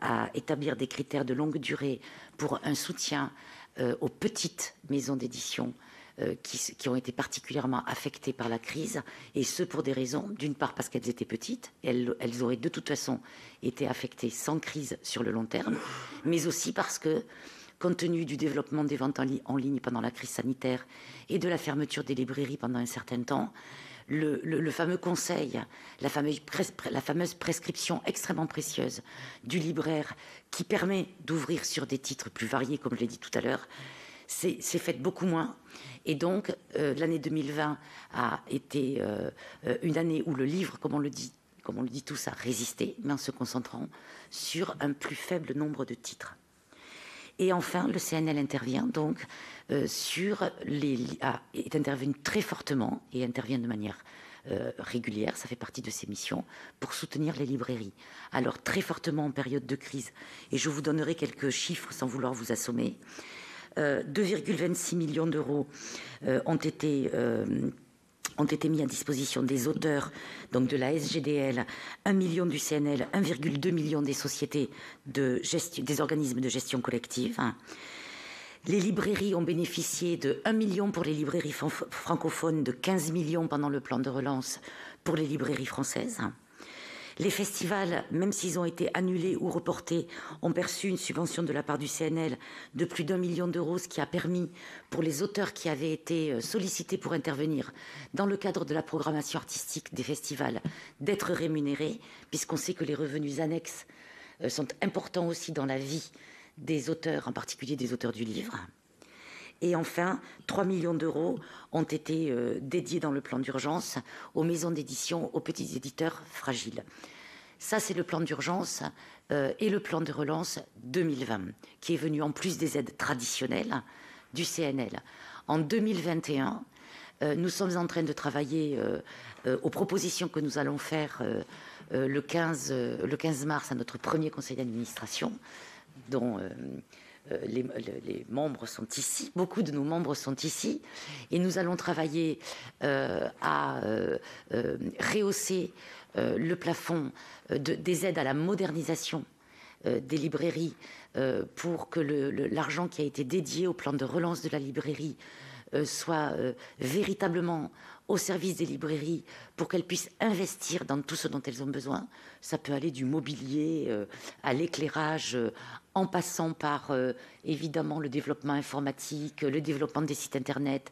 E: à établir des critères de longue durée pour un soutien aux petites maisons d'édition qui ont été particulièrement affectées par la crise, et ce pour des raisons, d'une part parce qu'elles étaient petites, elles auraient de toute façon été affectées sans crise sur le long terme, mais aussi parce que, compte tenu du développement des ventes en ligne pendant la crise sanitaire et de la fermeture des librairies pendant un certain temps, le fameux conseil, la fameuse prescription extrêmement précieuse du libraire qui permet d'ouvrir sur des titres plus variés, comme je l'ai dit tout à l'heure, c'est fait beaucoup moins. Et donc, l'année 2020 a été une année où le livre, comme on le dit tous, a résisté, mais en se concentrant sur un plus faible nombre de titres. Et enfin, le CNL intervient donc est intervenu très fortement et intervient de manière régulière, ça fait partie de ses missions, pour soutenir les librairies. Alors, très fortement en période de crise, et je vous donnerai quelques chiffres sans vouloir vous assommer. 2,26 millions d'euros ont été mis à disposition des auteurs, donc de la SGDL, 1 million du CNL, 1,2 million des sociétés des organismes de gestion collective. Les librairies ont bénéficié de 1 million pour les librairies francophones, de 15 millions pendant le plan de relance pour les librairies françaises. Les festivals, même s'ils ont été annulés ou reportés, ont perçu une subvention de la part du CNL de plus d'1 million d'euros, ce qui a permis pour les auteurs qui avaient été sollicités pour intervenir dans le cadre de la programmation artistique des festivals d'être rémunérés, puisqu'on sait que les revenus annexes sont importants aussi dans la vie des auteurs, en particulier des auteurs du livre. Et enfin, 3 millions d'euros ont été dédiés dans le plan d'urgence aux maisons d'édition, aux petits éditeurs fragiles. Ça, c'est le plan d'urgence et le plan de relance 2020, qui est venu en plus des aides traditionnelles du CNL. En 2021, nous sommes en train de travailler aux propositions que nous allons faire le 15 mars à notre premier conseil d'administration, dont les membres sont ici, beaucoup de nos membres sont ici, et nous allons travailler à rehausser le plafond des aides à la modernisation des librairies pour que l'argent qui a été dédié au plan de relance de la librairie soit véritablement au service des librairies pour qu'elles puissent investir dans tout ce dont elles ont besoin. Ça peut aller du mobilier à l'éclairage, en passant par évidemment le développement informatique, le développement des sites internet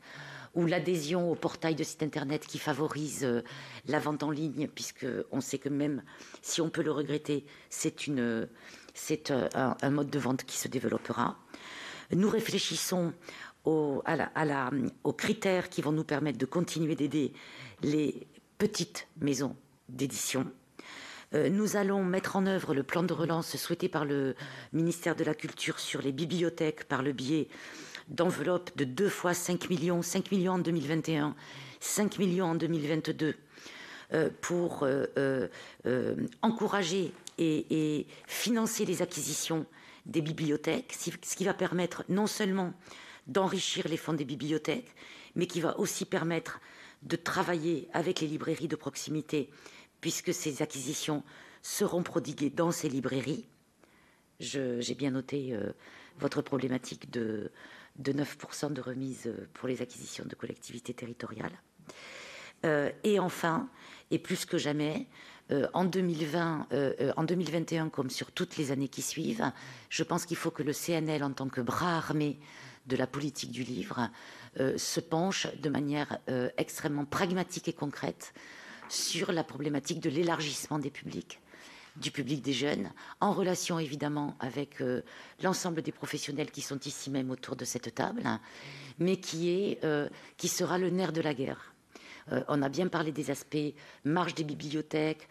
E: ou l'adhésion au portail de sites internet qui favorise la vente en ligne, puisqu'on sait que même si on peut le regretter, c'est un mode de vente qui se développera. Nous réfléchissons aux critères qui vont nous permettre de continuer d'aider les petites maisons d'édition. Nous allons mettre en œuvre le plan de relance souhaité par le ministère de la Culture sur les bibliothèques par le biais d'enveloppes de 2 fois 5 millions en 2021, 5 millions en 2022, pour encourager et financer les acquisitions des bibliothèques, ce qui va permettre non seulement d'enrichir les fonds des bibliothèques, mais qui va aussi permettre de travailler avec les librairies de proximité, puisque ces acquisitions seront prodiguées dans ces librairies. j'ai bien noté votre problématique de 9% de remise pour les acquisitions de collectivités territoriales. Et enfin, et plus que jamais, en 2021, comme sur toutes les années qui suivent, je pense qu'il faut que le CNL, en tant que bras armé de la politique du livre, se penche de manière extrêmement pragmatique et concrète sur la problématique de l'élargissement des publics, du public des jeunes, en relation évidemment avec l'ensemble des professionnels qui sont ici même autour de cette table, mais qui sera le nerf de la guerre. On a bien parlé des aspects marge des bibliothèques,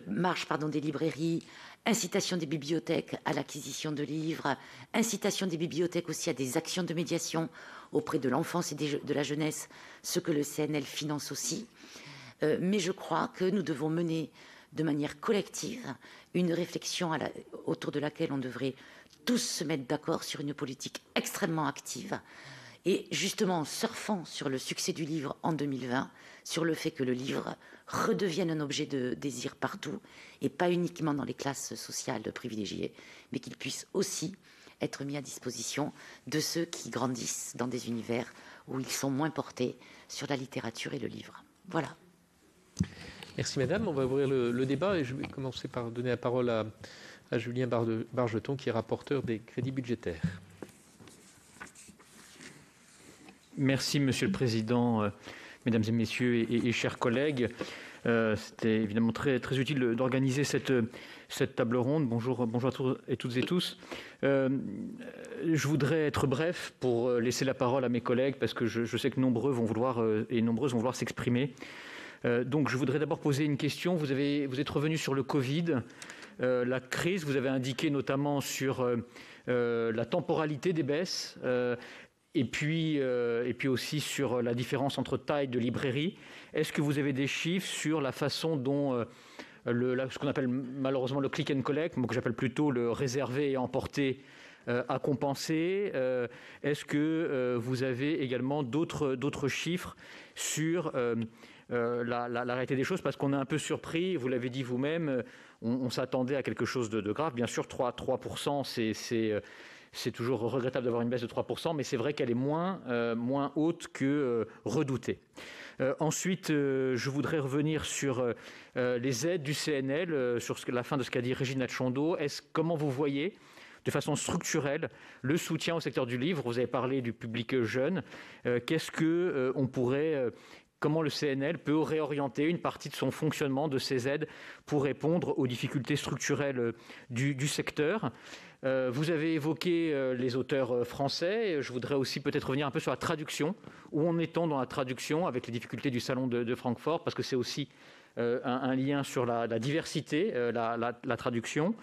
E: marge des librairies, incitation des bibliothèques à l'acquisition de livres, incitation des bibliothèques aussi à des actions de médiation auprès de l'enfance et de la jeunesse, ce que le CNL finance aussi. Mais je crois que nous devons mener de manière collective une réflexion autour de laquelle on devrait tous se mettre d'accord sur une politique extrêmement active. Et justement, en surfant sur le succès du livre en 2020, sur le fait que le livre redevienne un objet de désir partout, et pas uniquement dans les classes sociales privilégiées, mais qu'il puisse aussi être mis à disposition de ceux qui grandissent dans des univers où ils sont moins portés sur la littérature et le livre. Voilà.
A: Merci Madame. On va ouvrir le débat et je vais commencer par donner la parole à Julien Bargeton, qui est rapporteur des crédits budgétaires.
F: Merci Monsieur le Président, Mesdames et Messieurs et chers collègues. C'était évidemment très, très utile d'organiser cette table ronde. Bonjour à toutes et tous. Je voudrais être bref pour laisser la parole à mes collègues parce que je sais que nombreuses vont vouloir s'exprimer. Donc je voudrais d'abord poser une question. Vous êtes revenu sur le Covid, la crise. Vous avez indiqué notamment sur la temporalité des baisses. Et puis aussi sur la différence entre taille de librairie. Est-ce que vous avez des chiffres sur la façon dont ce qu'on appelle malheureusement le click and collect, que j'appelle plutôt le réservé et emporter, a compensé? Est-ce que vous avez également d'autres chiffres sur la réalité des choses? Parce qu'on est un peu surpris, vous l'avez dit vous-même, on s'attendait à quelque chose de grave. Bien sûr, 3%, c'est toujours regrettable d'avoir une baisse de 3%, mais c'est vrai qu'elle est moins haute que redoutée. Ensuite, je voudrais revenir sur les aides du CNL, sur la fin de ce qu'a dit Régine Atchondo. Comment vous voyez, de façon structurelle, le soutien au secteur du livre? Vous avez parlé du public jeune. Comment le CNL peut réorienter une partie de son fonctionnement, de ses aides, pour répondre aux difficultés structurelles du secteur? Vous avez évoqué les auteurs français. Je voudrais aussi peut-être revenir un peu sur la traduction. Où en est-on dans la traduction avec les difficultés du salon de Francfort? Parce que c'est aussi un lien sur la diversité, la traduction.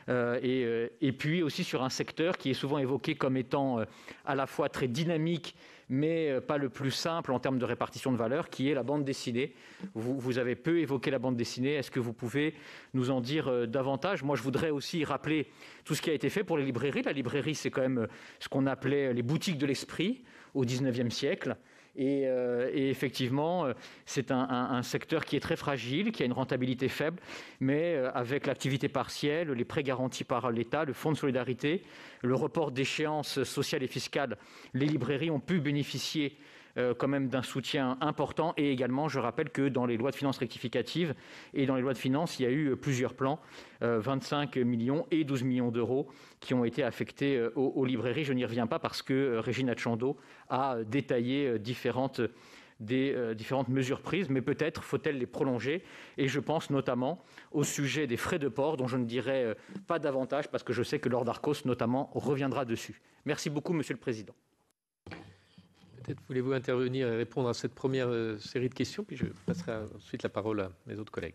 F: Et puis aussi sur un secteur qui est souvent évoqué comme étant à la fois très dynamique, mais pas le plus simple en termes de répartition de valeur, qui est la bande dessinée. Vous avez peu évoqué la bande dessinée. Est-ce que vous pouvez nous en dire davantage? Moi, je voudrais aussi rappeler tout ce qui a été fait pour les librairies. La librairie, c'est quand même ce qu'on appelait les boutiques de l'esprit au XIXe siècle. Et effectivement, c'est un secteur qui est très fragile, qui a une rentabilité faible, mais avec l'activité partielle, les prêts garantis par l'État, le fonds de solidarité, le report d'échéances sociales et fiscales, les librairies ont pu bénéficier quand même d'un soutien important. Et également, je rappelle que dans les lois de finances rectificatives et dans les lois de finances, il y a eu plusieurs plans, 25 millions et 12 millions d'euros qui ont été affectés aux librairies. Je n'y reviens pas parce que Régine Atchondo a détaillé différentes mesures prises, mais peut-être faut-elle les prolonger. Et je pense notamment au sujet des frais de port, dont je ne dirai pas davantage parce que je sais que Laure Darcos notamment reviendra dessus. Merci beaucoup, Monsieur le Président.
A: Peut-être voulez-vous intervenir et répondre à cette première série de questions, puis je passerai ensuite la parole à mes autres collègues.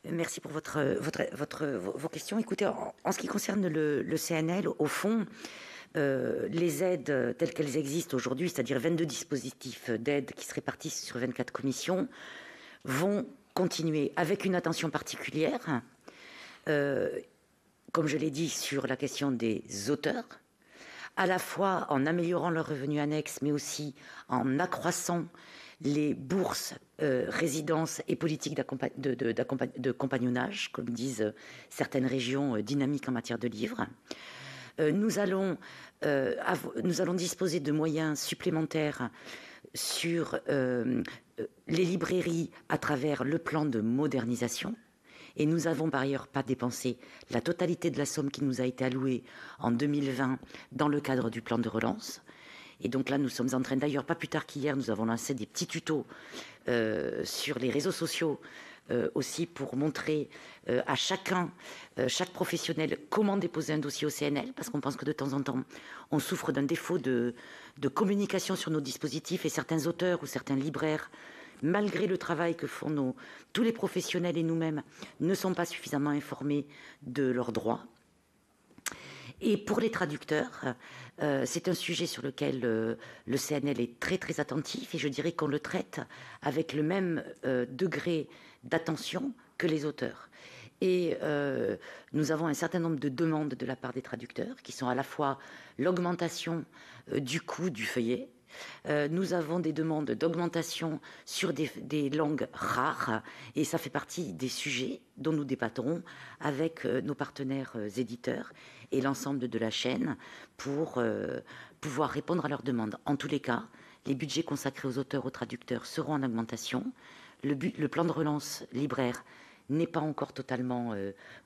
E: Merci pour vos questions. Écoutez, en ce qui concerne le CNL, au fond, les aides telles qu'elles existent aujourd'hui, c'est-à-dire 22 dispositifs d'aide qui se répartissent sur 24 commissions, vont continuer avec une attention particulière, comme je l'ai dit, sur la question des auteurs, à la fois en améliorant leurs revenus annexes, mais aussi en accroissant les bourses, résidences et politiques de compagnonnage, comme disent certaines régions dynamiques en matière de livres. Nous allons disposer de moyens supplémentaires sur les librairies à travers le plan de modernisation. Et nous n'avons par ailleurs pas dépensé la totalité de la somme qui nous a été allouée en 2020 dans le cadre du plan de relance. Et donc là, nous sommes en train, d'ailleurs, pas plus tard qu'hier, nous avons lancé des petits tutos sur les réseaux sociaux aussi pour montrer à chaque professionnel comment déposer un dossier au CNL, parce qu'on pense que de temps en temps, on souffre d'un défaut de communication sur nos dispositifs et certains auteurs ou certains libraires, malgré le travail que font tous les professionnels et nous-mêmes, ne sont pas suffisamment informés de leurs droits. Et pour les traducteurs, c'est un sujet sur lequel le CNL est très très attentif et je dirais qu'on le traite avec le même degré d'attention que les auteurs. Et nous avons un certain nombre de demandes de la part des traducteurs qui sont à la fois l'augmentation du coût du feuillet. Nous avons des demandes d'augmentation sur des langues rares et ça fait partie des sujets dont nous débattrons avec nos partenaires éditeurs et l'ensemble de la chaîne pour pouvoir répondre à leurs demandes. En tous les cas, les budgets consacrés aux auteurs, aux traducteurs seront en augmentation. Le plan de relance libraire n'est pas encore totalement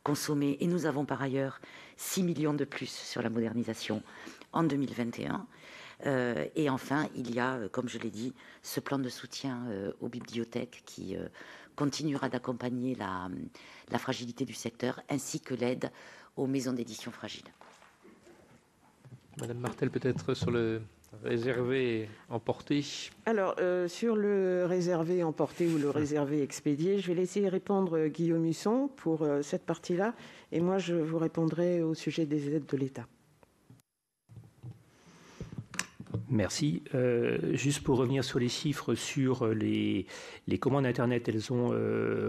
E: consommé et nous avons par ailleurs 6 millions de plus sur la modernisation en 2021. Et enfin, il y a, comme je l'ai dit, ce plan de soutien aux bibliothèques qui continuera d'accompagner la fragilité du secteur ainsi que l'aide aux maisons d'édition fragiles.
A: Madame Martel, peut-être sur le réservé emporté.
D: Alors, sur le réservé emporté ou le réservé expédié, je vais laisser répondre Guillaume Husson pour cette partie-là. Et moi, je vous répondrai au sujet des aides de l'État.
G: Merci. Juste pour revenir sur les chiffres, sur les commandes Internet, elles ont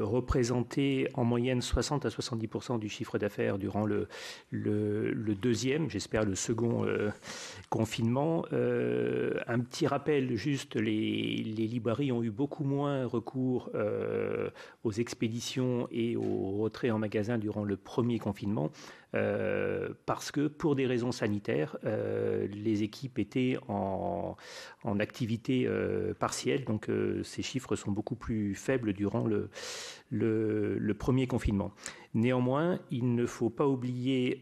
G: représenté en moyenne 60 à 70% du chiffre d'affaires durant le deuxième, j'espère le second confinement. Un petit rappel, juste, les librairies ont eu beaucoup moins recours aux expéditions et aux retraits en magasin durant le premier confinement. Parce que pour des raisons sanitaires, les équipes étaient en activité partielle, donc ces chiffres sont beaucoup plus faibles durant le premier confinement. Néanmoins, il ne faut pas oublier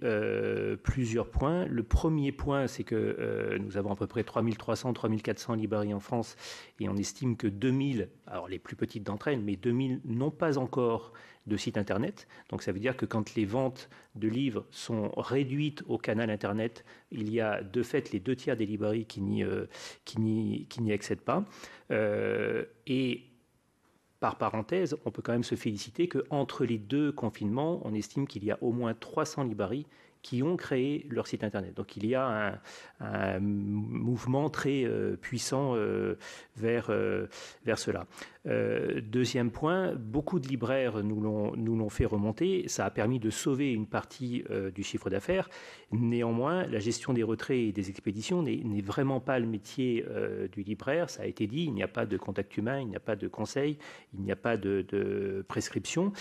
G: plusieurs points. Le premier point, c'est que nous avons à peu près 3300, 3400 librairies en France et on estime que 2000, alors les plus petites d'entre elles, mais 2000 n'ont pas encore de site Internet. Donc ça veut dire que quand les ventes de livres sont réduites au canal Internet, il y a de fait les 2/3 des librairies qui n'y accèdent pas. Et par parenthèse, on peut quand même se féliciter qu'entre les deux confinements, on estime qu'il y a au moins 300 librairies qui ont créé leur site Internet. Donc il y a un mouvement très puissant vers cela. Deuxième point, beaucoup de libraires nous l'ont fait remonter. Ça a permis de sauver une partie du chiffre d'affaires. Néanmoins, la gestion des retraits et des expéditions n'est vraiment pas le métier du libraire. Ça a été dit, il n'y a pas de contact humain, il n'y a pas de conseil, il n'y a pas de prescription.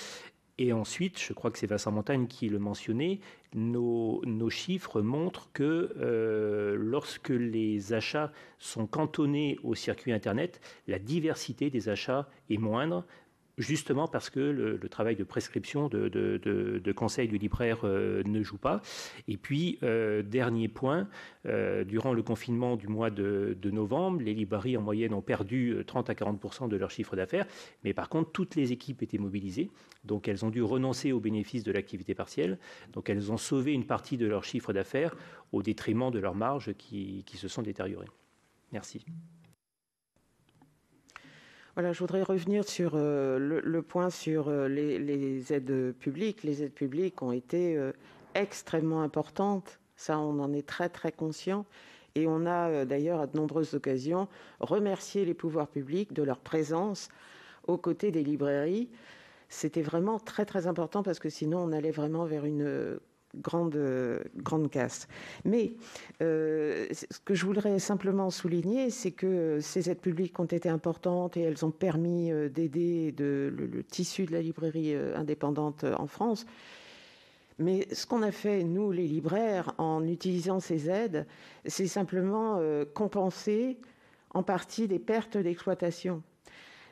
G: Et ensuite, je crois que c'est Vincent Montagne qui le mentionnait, nos chiffres montrent que lorsque les achats sont cantonnés au circuit Internet, la diversité des achats est moindre, justement parce que le travail de prescription, de conseil du libraire ne joue pas. Et puis, dernier point, durant le confinement du mois de novembre, les librairies en moyenne ont perdu 30 à 40% de leur chiffre d'affaires, mais par contre, toutes les équipes étaient mobilisées, donc elles ont dû renoncer au bénéfice de l'activité partielle, donc elles ont sauvé une partie de leur chiffre d'affaires au détriment de leurs marges qui se sont détériorées. Merci.
D: Voilà, je voudrais revenir sur le point sur les aides publiques. Les aides publiques ont été extrêmement importantes. Ça, on en est très, très conscient. Et on a d'ailleurs, à de nombreuses occasions, remercié les pouvoirs publics de leur présence aux côtés des librairies. C'était vraiment très, très important parce que sinon, on allait vraiment vers une grande casse. Mais ce que je voudrais simplement souligner, c'est que ces aides publiques ont été importantes et elles ont permis d'aider le tissu de la librairie indépendante en France. Mais ce qu'on a fait, nous, les libraires, en utilisant ces aides, c'est simplement compenser en partie des pertes d'exploitation.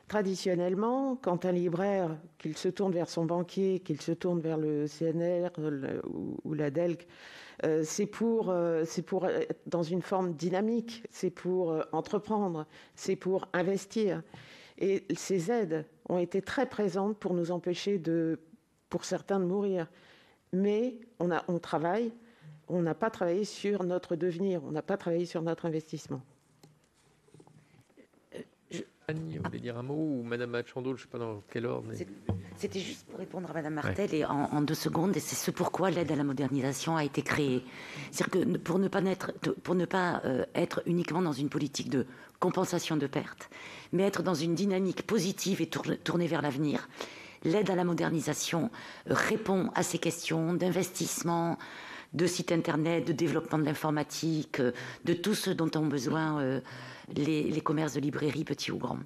D: Traditionnellement, quand un libraire, qu'il se tourne vers son banquier, qu'il se tourne vers le CNR ou la DELC, c'est pour être dans une forme dynamique, c'est pour entreprendre, c'est pour investir. Et ces aides ont été très présentes pour nous empêcher, pour certains, de mourir. Mais on travaille, on n'a pas travaillé sur notre devenir, on n'a pas travaillé sur notre investissement.
A: Annie, vous voulez dire un mot, ou Madame Achandol, je ne sais pas dans quel ordre. Mais...
E: C'était juste pour répondre à Madame Martel, et en 2 secondes, et c'est ce pourquoi l'aide à la modernisation a été créée. C'est-à-dire que pour ne pas être uniquement dans une politique de compensation de pertes, mais être dans une dynamique positive et tournée vers l'avenir, l'aide à la modernisation répond à ces questions d'investissement, de sites internet, de développement de l'informatique, de tout ce dont ont besoin les commerces de librairie, petits ou grands.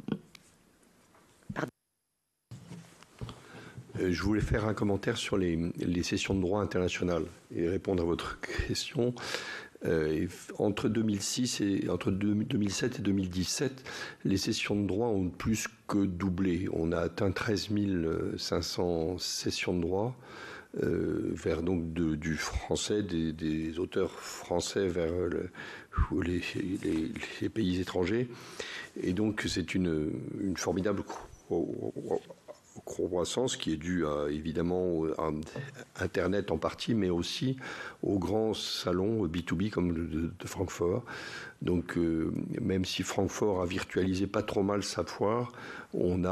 E: Pardon.
C: Je voulais faire un commentaire sur les sessions de droit international et répondre à votre question. Entre 2007 et 2017, les sessions de droit ont plus que doublé. On a atteint 13 500 sessions de droit vers donc du français, des auteurs français vers les pays étrangers. Et donc c'est une formidable croissance qui est due évidemment à Internet en partie, mais aussi aux grands salons B2B comme de Francfort. Donc même si Francfort a virtualisé pas trop mal sa foire, on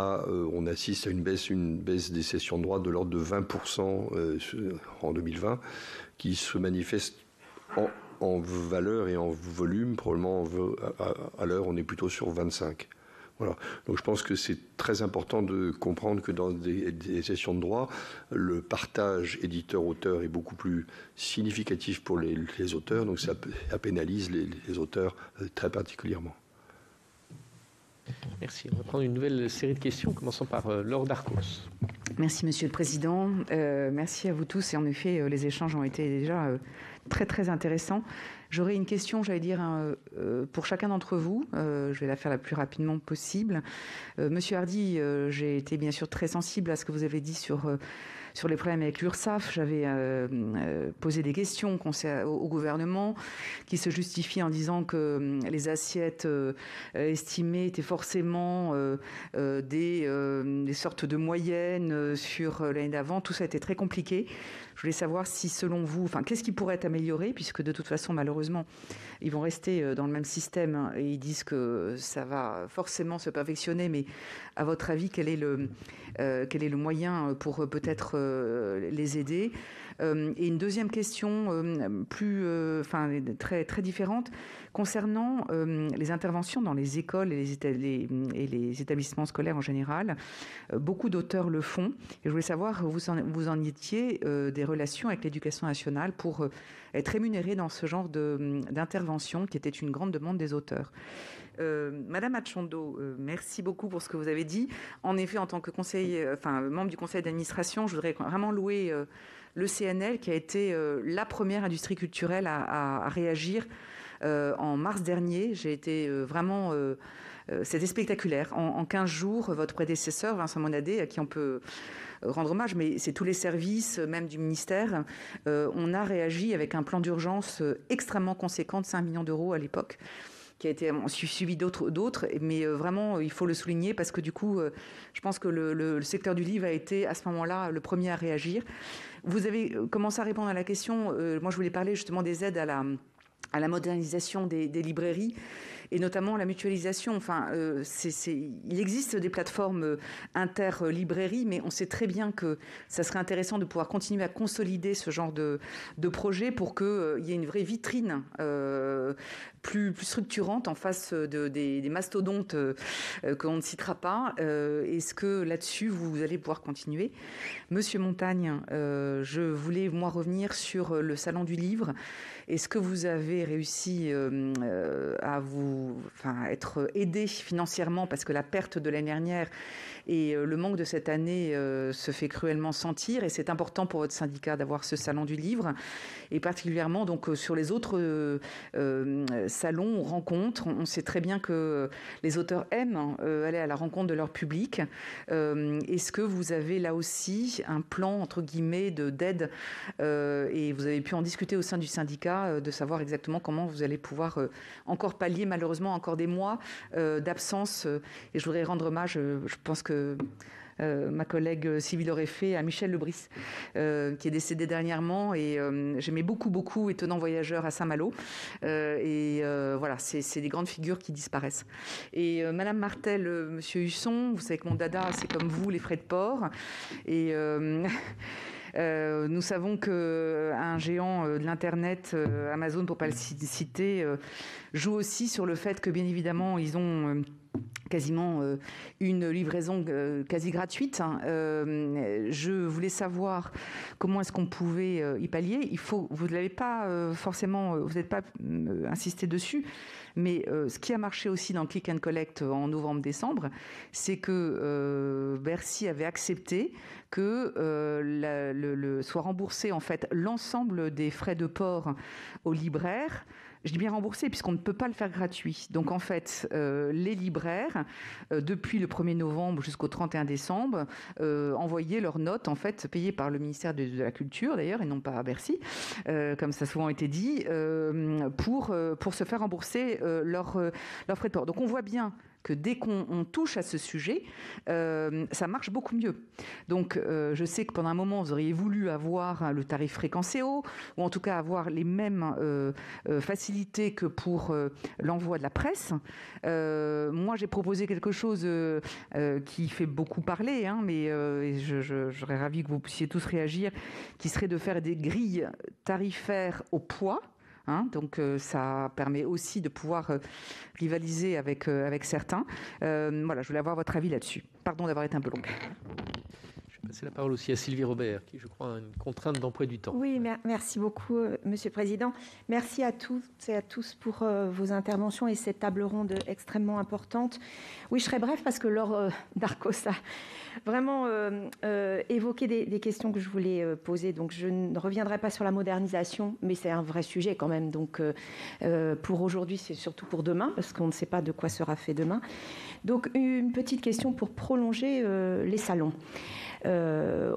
C: assiste à une baisse des sessions de droit de l'ordre de 20% en 2020, qui se manifeste en valeur et en volume. Probablement à l'heure, on est plutôt sur 25. Voilà. Donc je pense que c'est très important de comprendre que dans des sessions de droit, le partage éditeur-auteur est beaucoup plus significatif pour les auteurs, donc ça pénalise les auteurs très particulièrement.
A: Merci. On va prendre une nouvelle série de questions, commençant par Laure Darcos.
H: Merci Monsieur le Président. Merci à vous tous. Et en effet, les échanges ont été déjà très très intéressants. J'aurais une question, j'allais dire, pour chacun d'entre vous. Je vais la faire la plus rapidement possible. Monsieur Hardy, j'ai été bien sûr très sensible à ce que vous avez dit sur les problèmes avec l'URSSAF. J'avais posé des questions au gouvernement qui se justifient en disant que les assiettes estimées étaient forcément des sortes de moyennes sur l'année d'avant. Tout ça a été très compliqué. Je voulais savoir si, selon vous, qu'est-ce qui pourrait être amélioré, puisque de toute façon, malheureusement, ils vont rester dans le même système et ils disent que ça va forcément se perfectionner. Mais à votre avis, quel est le moyen pour peut-être les aider? Et une deuxième question très, très différente concernant les interventions dans les écoles et les établissements scolaires en général. Beaucoup d'auteurs le font. Et je voulais savoir, vous en étiez des relations avec l'éducation nationale pour être rémunérés dans ce genre d'intervention qui était une grande demande des auteurs. Madame Achandol, merci beaucoup pour ce que vous avez dit. En effet, en tant que membre du conseil d'administration, je voudrais vraiment louer le CNL qui a été la première industrie culturelle à réagir en mars dernier. J'ai été vraiment... c'était spectaculaire. En 15 jours, votre prédécesseur, Vincent Monadé, à qui on peut rendre hommage, mais c'est tous les services, même du ministère, on a réagi avec un plan d'urgence extrêmement conséquent de 5 millions d'euros à l'époque, qui a été suivi d'autres, mais vraiment, il faut le souligner parce que du coup, je pense que le secteur du livre a été à ce moment-là le premier à réagir. Vous avez commencé à répondre à la question. Moi, je voulais parler justement des aides à à la modernisation des librairies et notamment la mutualisation. Enfin, il existe des plateformes inter-librairies, mais on sait très bien que ça serait intéressant de pouvoir continuer à consolider ce genre de projet pour qu'il y ait une vraie vitrine plus structurante en face des mastodontes qu'on ne citera pas. Est-ce que là-dessus, vous allez pouvoir continuer? Monsieur Montagne, je voulais, moi, revenir sur le Salon du Livre. Est-ce que vous avez réussi à être aidé financièrement, parce que la perte de l'année dernière et le manque de cette année se fait cruellement sentir, et c'est important pour votre syndicat d'avoir ce Salon du Livre, et particulièrement donc sur les autres salons ou rencontres. On sait très bien que les auteurs aiment aller à la rencontre de leur public. Est-ce que vous avez là aussi un plan entre guillemets d'aide et vous avez pu en discuter au sein du syndicat de savoir exactement comment vous allez pouvoir encore pallier malheureusement encore des mois d'absence, et je voudrais rendre hommage, je pense que ma collègue Sylvie l'aurait fait, à Michel Lebris, qui est décédé dernièrement, et j'aimais beaucoup Étonnant Voyageur à Saint-Malo, voilà, c'est des grandes figures qui disparaissent. Et Madame Martel, Monsieur Husson, vous savez que mon dada, c'est comme vous, les frais de port, et nous savons qu'un géant de l'Internet, Amazon pour ne pas le citer, joue aussi sur le fait que bien évidemment ils ont quasiment une livraison quasi gratuite. Je voulais savoir comment est-ce qu'on pouvait y pallier. Vous ne l'avez pas forcément, vous n'êtes pas insisté dessus, mais ce qui a marché aussi dans le Click and Collect en novembre-décembre, c'est que Bercy avait accepté que soit remboursé en fait l'ensemble des frais de port aux libraires. Je dis bien remboursé puisqu'on ne peut pas le faire gratuit. Donc en fait, les libraires, depuis le 1er novembre jusqu'au 31 décembre, envoyaient leurs notes, en fait, payées par le ministère de la Culture d'ailleurs, et non pas à Bercy, comme ça a souvent été dit, pour se faire rembourser leurs frais de port. Donc on voit bien que dès qu'on touche à ce sujet, ça marche beaucoup mieux. Donc, je sais que pendant un moment, vous auriez voulu avoir le tarif fréquencé haut, ou en tout cas avoir les mêmes facilités que pour l'envoi de la presse. Moi, j'ai proposé quelque chose qui fait beaucoup parler, hein, mais je serais ravie que vous puissiez tous réagir, qui serait de faire des grilles tarifaires au poids. Donc ça permet aussi de pouvoir rivaliser avec certains. Voilà, je voulais avoir votre avis là-dessus. Pardon d'avoir été un peu longue.
A: Je vais passer la parole aussi à Sylvie Robert, qui, je crois, a une contrainte d'emploi du temps.
I: Oui, merci beaucoup, Monsieur le Président. Merci à toutes et à tous pour vos interventions et cette table ronde extrêmement importante. Oui, je serai bref parce que Laure Darcos a vraiment évoqué des questions que je voulais poser. Donc, je ne reviendrai pas sur la modernisation, mais c'est un vrai sujet quand même. Donc, pour aujourd'hui, c'est surtout pour demain, parce qu'on ne sait pas de quoi sera fait demain. Donc, une petite question pour prolonger les salons.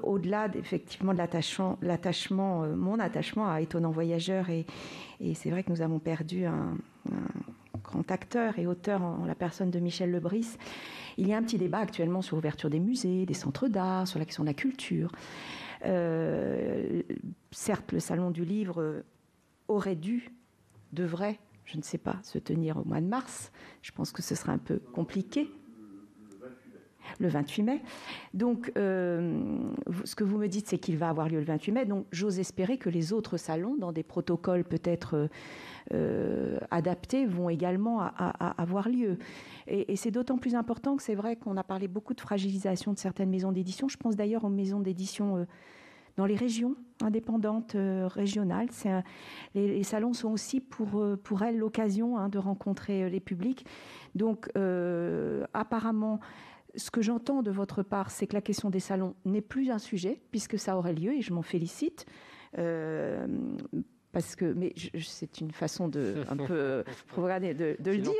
I: Au-delà effectivement de mon attachement à Étonnant Voyageur, et c'est vrai que nous avons perdu un grand acteur et auteur en la personne de Michel Lebris. Il y a un petit débat actuellement sur l'ouverture des musées, des centres d'art, sur la question de la culture. Certes, le Salon du Livre devrait, je ne sais pas, se tenir au mois de mars. Je pense que ce sera un peu compliqué. Le 28 mai. Donc, ce que vous me dites, c'est qu'il va avoir lieu le 28 mai. Donc, j'ose espérer que les autres salons, dans des protocoles peut-être adaptés, vont également avoir lieu. Et c'est d'autant plus important que c'est vrai qu'on a parlé beaucoup de fragilisation de certaines maisons d'édition. Je pense d'ailleurs aux maisons d'édition dans les régions indépendantes, régionales. Les salons sont aussi pour elles l'occasion de rencontrer les publics. Donc, apparemment, ce que j'entends de votre part, c'est que la question des salons n'est plus un sujet, puisque ça aurait lieu, et je m'en félicite. Parce que, mais c'est une façon un peu provocante de le dire.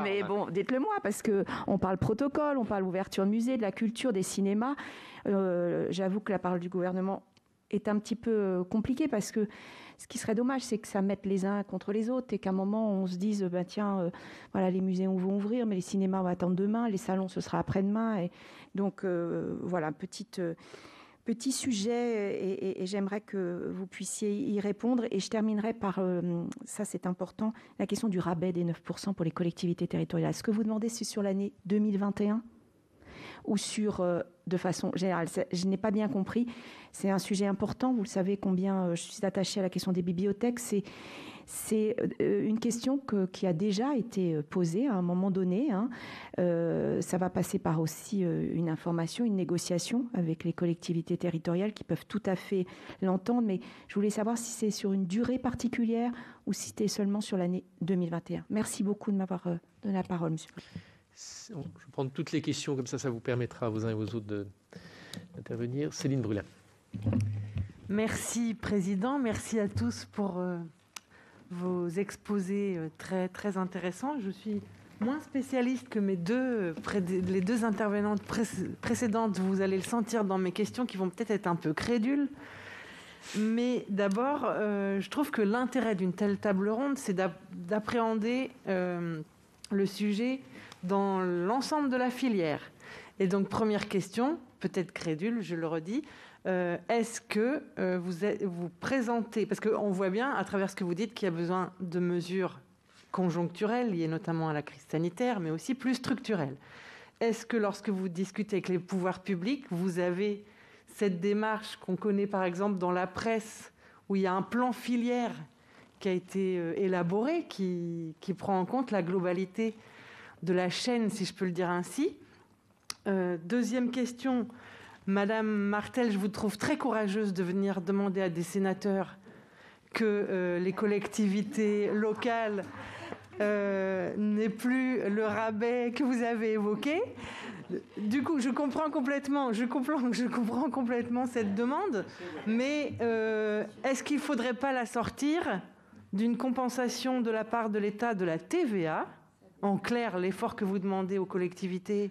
I: Mais bon, dites-le moi, parce qu'on parle protocole, on parle ouverture de musée, de la culture, des cinémas. J'avoue que la parole du gouvernement est un petit peu compliquée, parce que ce qui serait dommage, c'est que ça mette les uns contre les autres et qu'à un moment, on se dise, voilà, les musées vont ouvrir, mais les cinémas vont attendre demain, les salons, ce sera après-demain. Et donc, voilà, petite Petit sujet, et j'aimerais que vous puissiez y répondre. Et je terminerai par, ça c'est important, la question du rabais des 9% pour les collectivités territoriales. Ce que vous demandez, c'est sur l'année 2021 ou sur, de façon générale? Je n'ai pas bien compris. C'est un sujet important. Vous le savez combien je suis attachée à la question des bibliothèques. C'est une question qui a déjà été posée à un moment donné. Ça va passer par aussi une information, une négociation avec les collectivités territoriales qui peuvent tout à fait l'entendre. Mais je voulais savoir si c'est sur une durée particulière ou si c'était seulement sur l'année 2021. Merci beaucoup de m'avoir donné la parole, monsieur.
A: Je vais prendre toutes les questions, comme ça vous permettra aux uns et aux autres d'intervenir. Céline Brulin.
J: Merci, Président. Merci à tous pour vos exposés très, très intéressants. Je suis moins spécialiste que les deux intervenantes précédentes. Vous allez le sentir dans mes questions qui vont peut-être être un peu crédules. Mais d'abord, je trouve que l'intérêt d'une telle table ronde, c'est d'appréhender le sujet dans l'ensemble de la filière. Et donc, première question, peut-être crédule, je le redis, est-ce que vous présentez, parce qu'on voit bien à travers ce que vous dites qu'il y a besoin de mesures conjoncturelles liées notamment à la crise sanitaire, mais aussi plus structurelles. Est-ce que lorsque vous discutez avec les pouvoirs publics, vous avez cette démarche qu'on connaît par exemple dans la presse, où il y a un plan filière qui a été élaboré, qui prend en compte la globalité de la chaîne, si je peux le dire ainsi. Deuxième question, Madame Martel, je vous trouve très courageuse de venir demander à des sénateurs que les collectivités locales n'aient plus le rabais que vous avez évoqué. Du coup, je comprends complètement cette demande, mais est-ce qu'il ne faudrait pas la sortir d'une compensation de la part de l'État de la TVA? En clair, l'effort que vous demandez aux collectivités,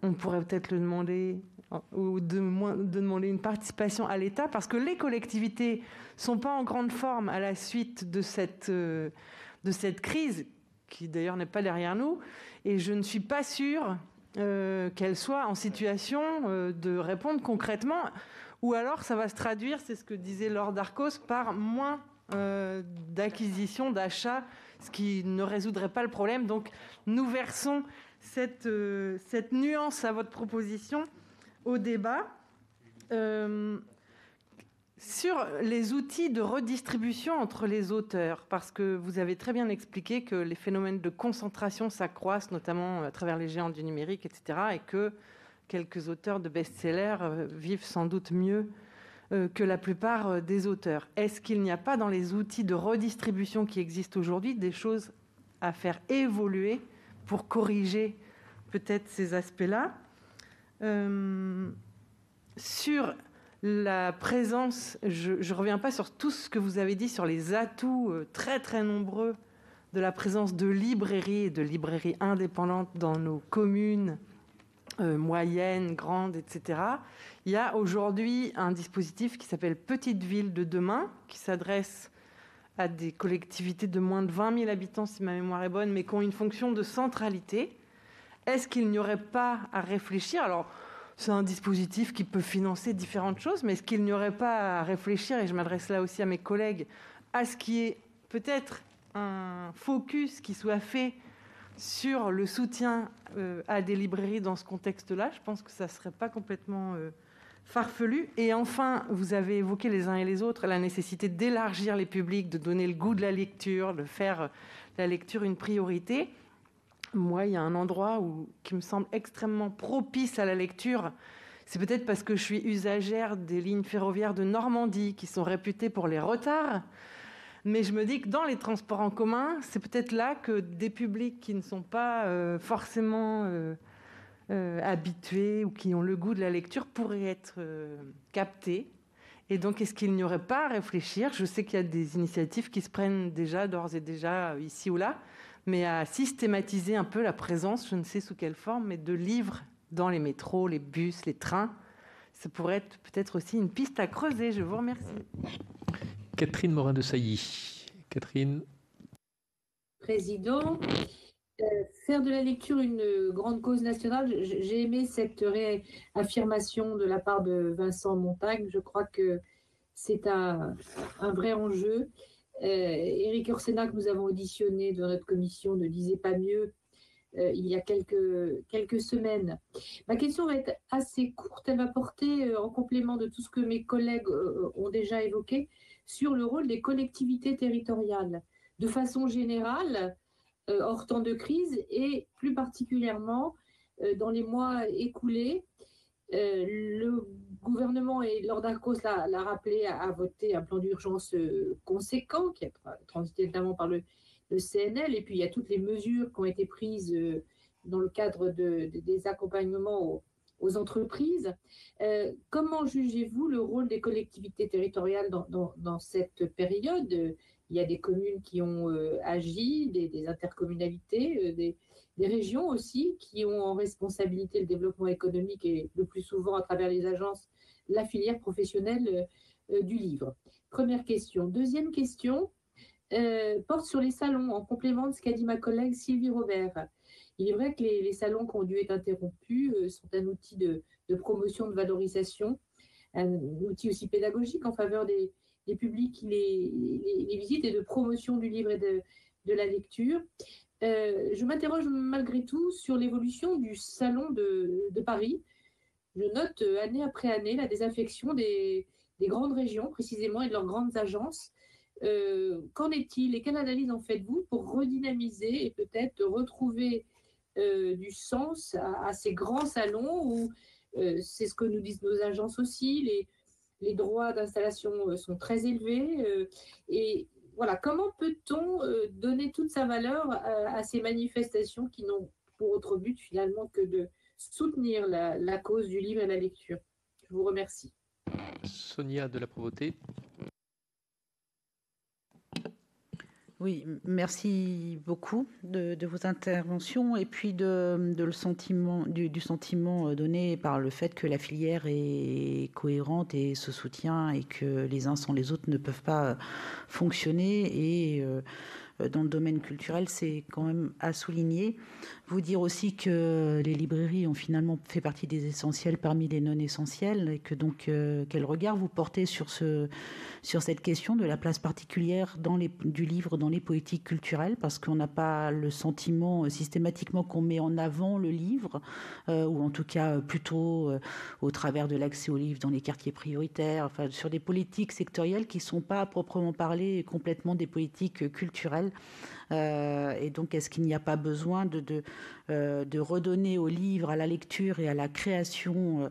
J: on pourrait peut-être le demander, ou de demander une participation à l'État, parce que les collectivités ne sont pas en grande forme à la suite de cette crise, qui d'ailleurs n'est pas derrière nous, et je ne suis pas sûre qu'elles soient en situation de répondre concrètement, ou alors ça va se traduire, c'est ce que disait Laure Darcos, par moins d'acquisition, d'achat, ce qui ne résoudrait pas le problème. Donc nous versons cette nuance à votre proposition au débat. Sur les outils de redistribution entre les auteurs, parce que vous avez très bien expliqué que les phénomènes de concentration s'accroissent, notamment à travers les géants du numérique, etc., et que quelques auteurs de best-sellers vivent sans doute mieux que la plupart des auteurs. Est-ce qu'il n'y a pas dans les outils de redistribution qui existent aujourd'hui des choses à faire évoluer pour corriger peut-être ces aspects-là? Sur la présence, je ne reviens pas sur tout ce que vous avez dit sur les atouts très très nombreux de la présence de librairies et de librairies indépendantes dans nos communes moyennes, grandes, etc. Il y a aujourd'hui un dispositif qui s'appelle Petite Ville de demain, qui s'adresse à des collectivités de moins de 20 000 habitants, si ma mémoire est bonne, mais qui ont une fonction de centralité. Est-ce qu'il n'y aurait pas à réfléchir? Alors, c'est un dispositif qui peut financer différentes choses, mais est-ce qu'il n'y aurait pas à réfléchir, et je m'adresse là aussi à mes collègues, à ce qui est peut-être un focus qui soit fait sur le soutien à des librairies dans ce contexte-là? Je pense que ça ne serait pas complètement farfelu. Et enfin, vous avez évoqué les uns et les autres la nécessité d'élargir les publics, de donner le goût de la lecture, de faire la lecture une priorité. Moi, il y a un endroit qui me semble extrêmement propice à la lecture. C'est peut-être parce que je suis usagère des lignes ferroviaires de Normandie, qui sont réputées pour les retards. Mais je me dis que dans les transports en commun, c'est peut-être là que des publics qui ne sont pas forcément habitués ou qui ont le goût de la lecture pourraient être captés. Et donc, est-ce qu'il n'y aurait pas à réfléchir? Je sais qu'il y a des initiatives qui se prennent déjà, d'ores et déjà, ici ou là, mais à systématiser un peu la présence, je ne sais sous quelle forme, mais de livres dans les métros, les bus, les trains. Ça pourrait être peut-être aussi une piste à creuser. Je vous remercie.
A: Catherine Morin-Desailly. Catherine.
K: Président, faire de la lecture une grande cause nationale, j'ai aimé cette réaffirmation de la part de Vincent Montagne. Je crois que c'est un vrai enjeu. Éric Orsena, que nous avons auditionné dans notre commission, ne disait pas mieux il y a quelques semaines. Ma question va être assez courte. Elle va porter, en complément de tout ce que mes collègues ont déjà évoqué, sur le rôle des collectivités territoriales. De façon générale, hors temps de crise et plus particulièrement dans les mois écoulés, le gouvernement, et Laure Darcos l'a rappelé, a voté un plan d'urgence conséquent qui a transité notamment par le CNL, et puis il y a toutes les mesures qui ont été prises dans le cadre des accompagnements aux entreprises. Comment jugez-vous le rôle des collectivités territoriales dans cette période? Il y a des communes qui ont agi, des intercommunalités, des régions aussi qui ont en responsabilité le développement économique et le plus souvent à travers les agences, la filière professionnelle du livre. Première question. Deuxième question porte sur les salons, en complément de ce qu'a dit ma collègue Sylvie Robert. Il est vrai que les salons qui ont dû être interrompus sont un outil de promotion, de valorisation, un outil aussi pédagogique en faveur des publics qui les visitent et de promotion du livre et de la lecture. Je m'interroge malgré tout sur l'évolution du salon de Paris. Je note année après année la désaffection des grandes régions, précisément, et de leurs grandes agences. Qu'en est-il et quelle analyse en faites-vous pour redynamiser et peut-être retrouver du sens à ces grands salons où c'est ce que nous disent nos agences aussi, les droits d'installation sont très élevés et voilà, comment peut-on donner toute sa valeur à ces manifestations qui n'ont pour autre but finalement que de soutenir la cause du livre et la lecture? Je vous remercie.
A: Sonia de la Provoté.
L: Oui, merci beaucoup de vos interventions et puis du sentiment donné par le fait que la filière est cohérente et se soutient et que les uns sans les autres ne peuvent pas fonctionner. Et dans le domaine culturel, c'est quand même à souligner. Vous dire aussi que les librairies ont finalement fait partie des essentiels parmi les non-essentiels et que donc quel regard vous portez sur cette question de la place particulière du livre dans les politiques culturelles, parce qu'on n'a pas le sentiment systématiquement qu'on met en avant le livre, ou en tout cas plutôt au travers de l'accès au livre dans les quartiers prioritaires, enfin sur des politiques sectorielles qui ne sont pas à proprement parler complètement des politiques culturelles. Et donc, est-ce qu'il n'y a pas besoin de redonner au livre, à la lecture et à la création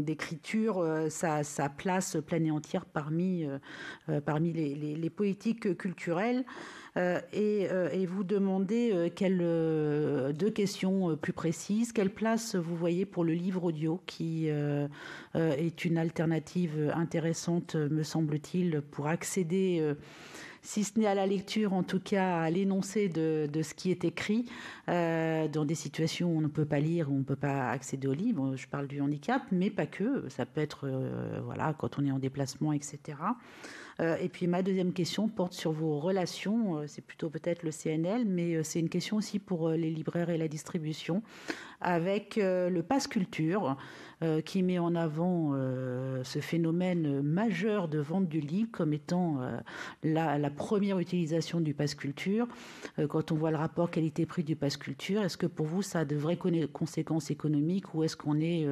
L: d'écriture sa place pleine et entière parmi les politiques culturelles? Et vous demandez deux questions plus précises. Quelle place vous voyez pour le livre audio qui est une alternative intéressante, me semble-t-il, pour accéder si ce n'est à la lecture, en tout cas à l'énoncé de ce qui est écrit, dans des situations où on ne peut pas lire, où on ne peut pas accéder au livre. Je parle du handicap, mais pas que. Ça peut être quand on est en déplacement, etc. Et puis ma deuxième question porte sur vos relations. C'est plutôt peut-être le CNL, mais c'est une question aussi pour les libraires et la distribution, avec le Pass Culture, qui met en avant ce phénomène majeur de vente du livre comme étant la première utilisation du Pass Culture. Quand on voit le rapport qualité-prix du Pass Culture, est-ce que pour vous ça a de vraies conséquences économiques, ou est-ce qu'on n'est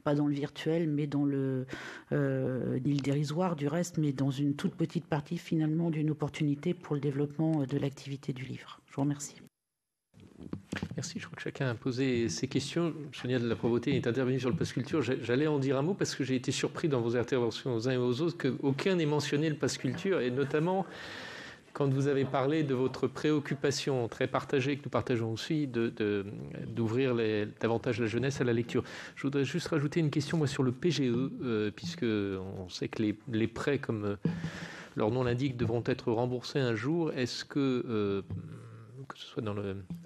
L: pas dans le virtuel, mais dans le dérisoire du reste, mais dans une toute petite partie finalement d'une opportunité pour le développement de l'activité du livre? Je vous remercie.
A: Merci, je crois que chacun a posé ses questions. Sonia de la Provoté est intervenue sur le Pass Culture. J'allais en dire un mot parce que j'ai été surpris dans vos interventions aux uns et aux autres qu'aucun n'ait mentionné le Pass Culture, et notamment quand vous avez parlé de votre préoccupation très partagée, que nous partageons aussi, d'ouvrir davantage la jeunesse à la lecture. Je voudrais juste rajouter une question sur le PGE, puisqu'on sait que les prêts, comme leur nom l'indique, devront être remboursés un jour. Est-ce que ce soit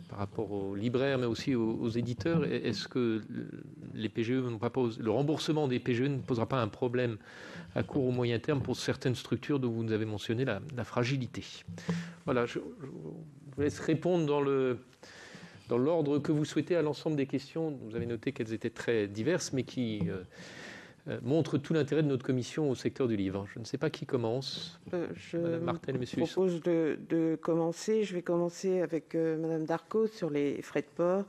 A: par rapport aux libraires, mais aussi aux éditeurs, est-ce que les PGE le remboursement des PGE ne posera pas un problème à court ou moyen terme pour certaines structures dont vous nous avez mentionné la fragilité? Voilà, vous laisse répondre dans l'ordre que vous souhaitez à l'ensemble des questions. Vous avez noté qu'elles étaient très diverses, mais qui montrent tout l'intérêt de notre commission au secteur du livre. Je ne sais pas qui commence.
D: Madame Martel, monsieur. Je propose de commencer. Je vais commencer avec Madame Darcos sur les frais de port.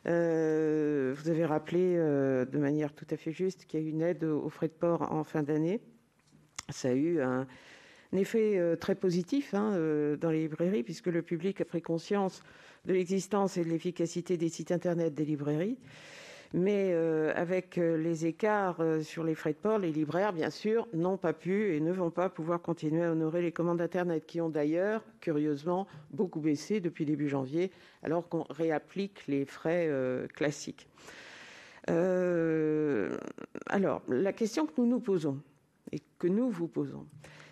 D: Vous avez rappelé de manière tout à fait juste qu'il y a eu une aide aux frais de port en fin d'année. Ça a eu un effet très positif dans les librairies, puisque le public a pris conscience de l'existence et de l'efficacité des sites internet des librairies. Mais avec les écarts sur les frais de port, les libraires, bien sûr, n'ont pas pu et ne vont pas pouvoir continuer à honorer les commandes internet, qui ont d'ailleurs, curieusement, beaucoup baissé depuis début janvier, alors qu'on réapplique les frais classiques. Alors, la question que nous nous posons, et que nous vous posons,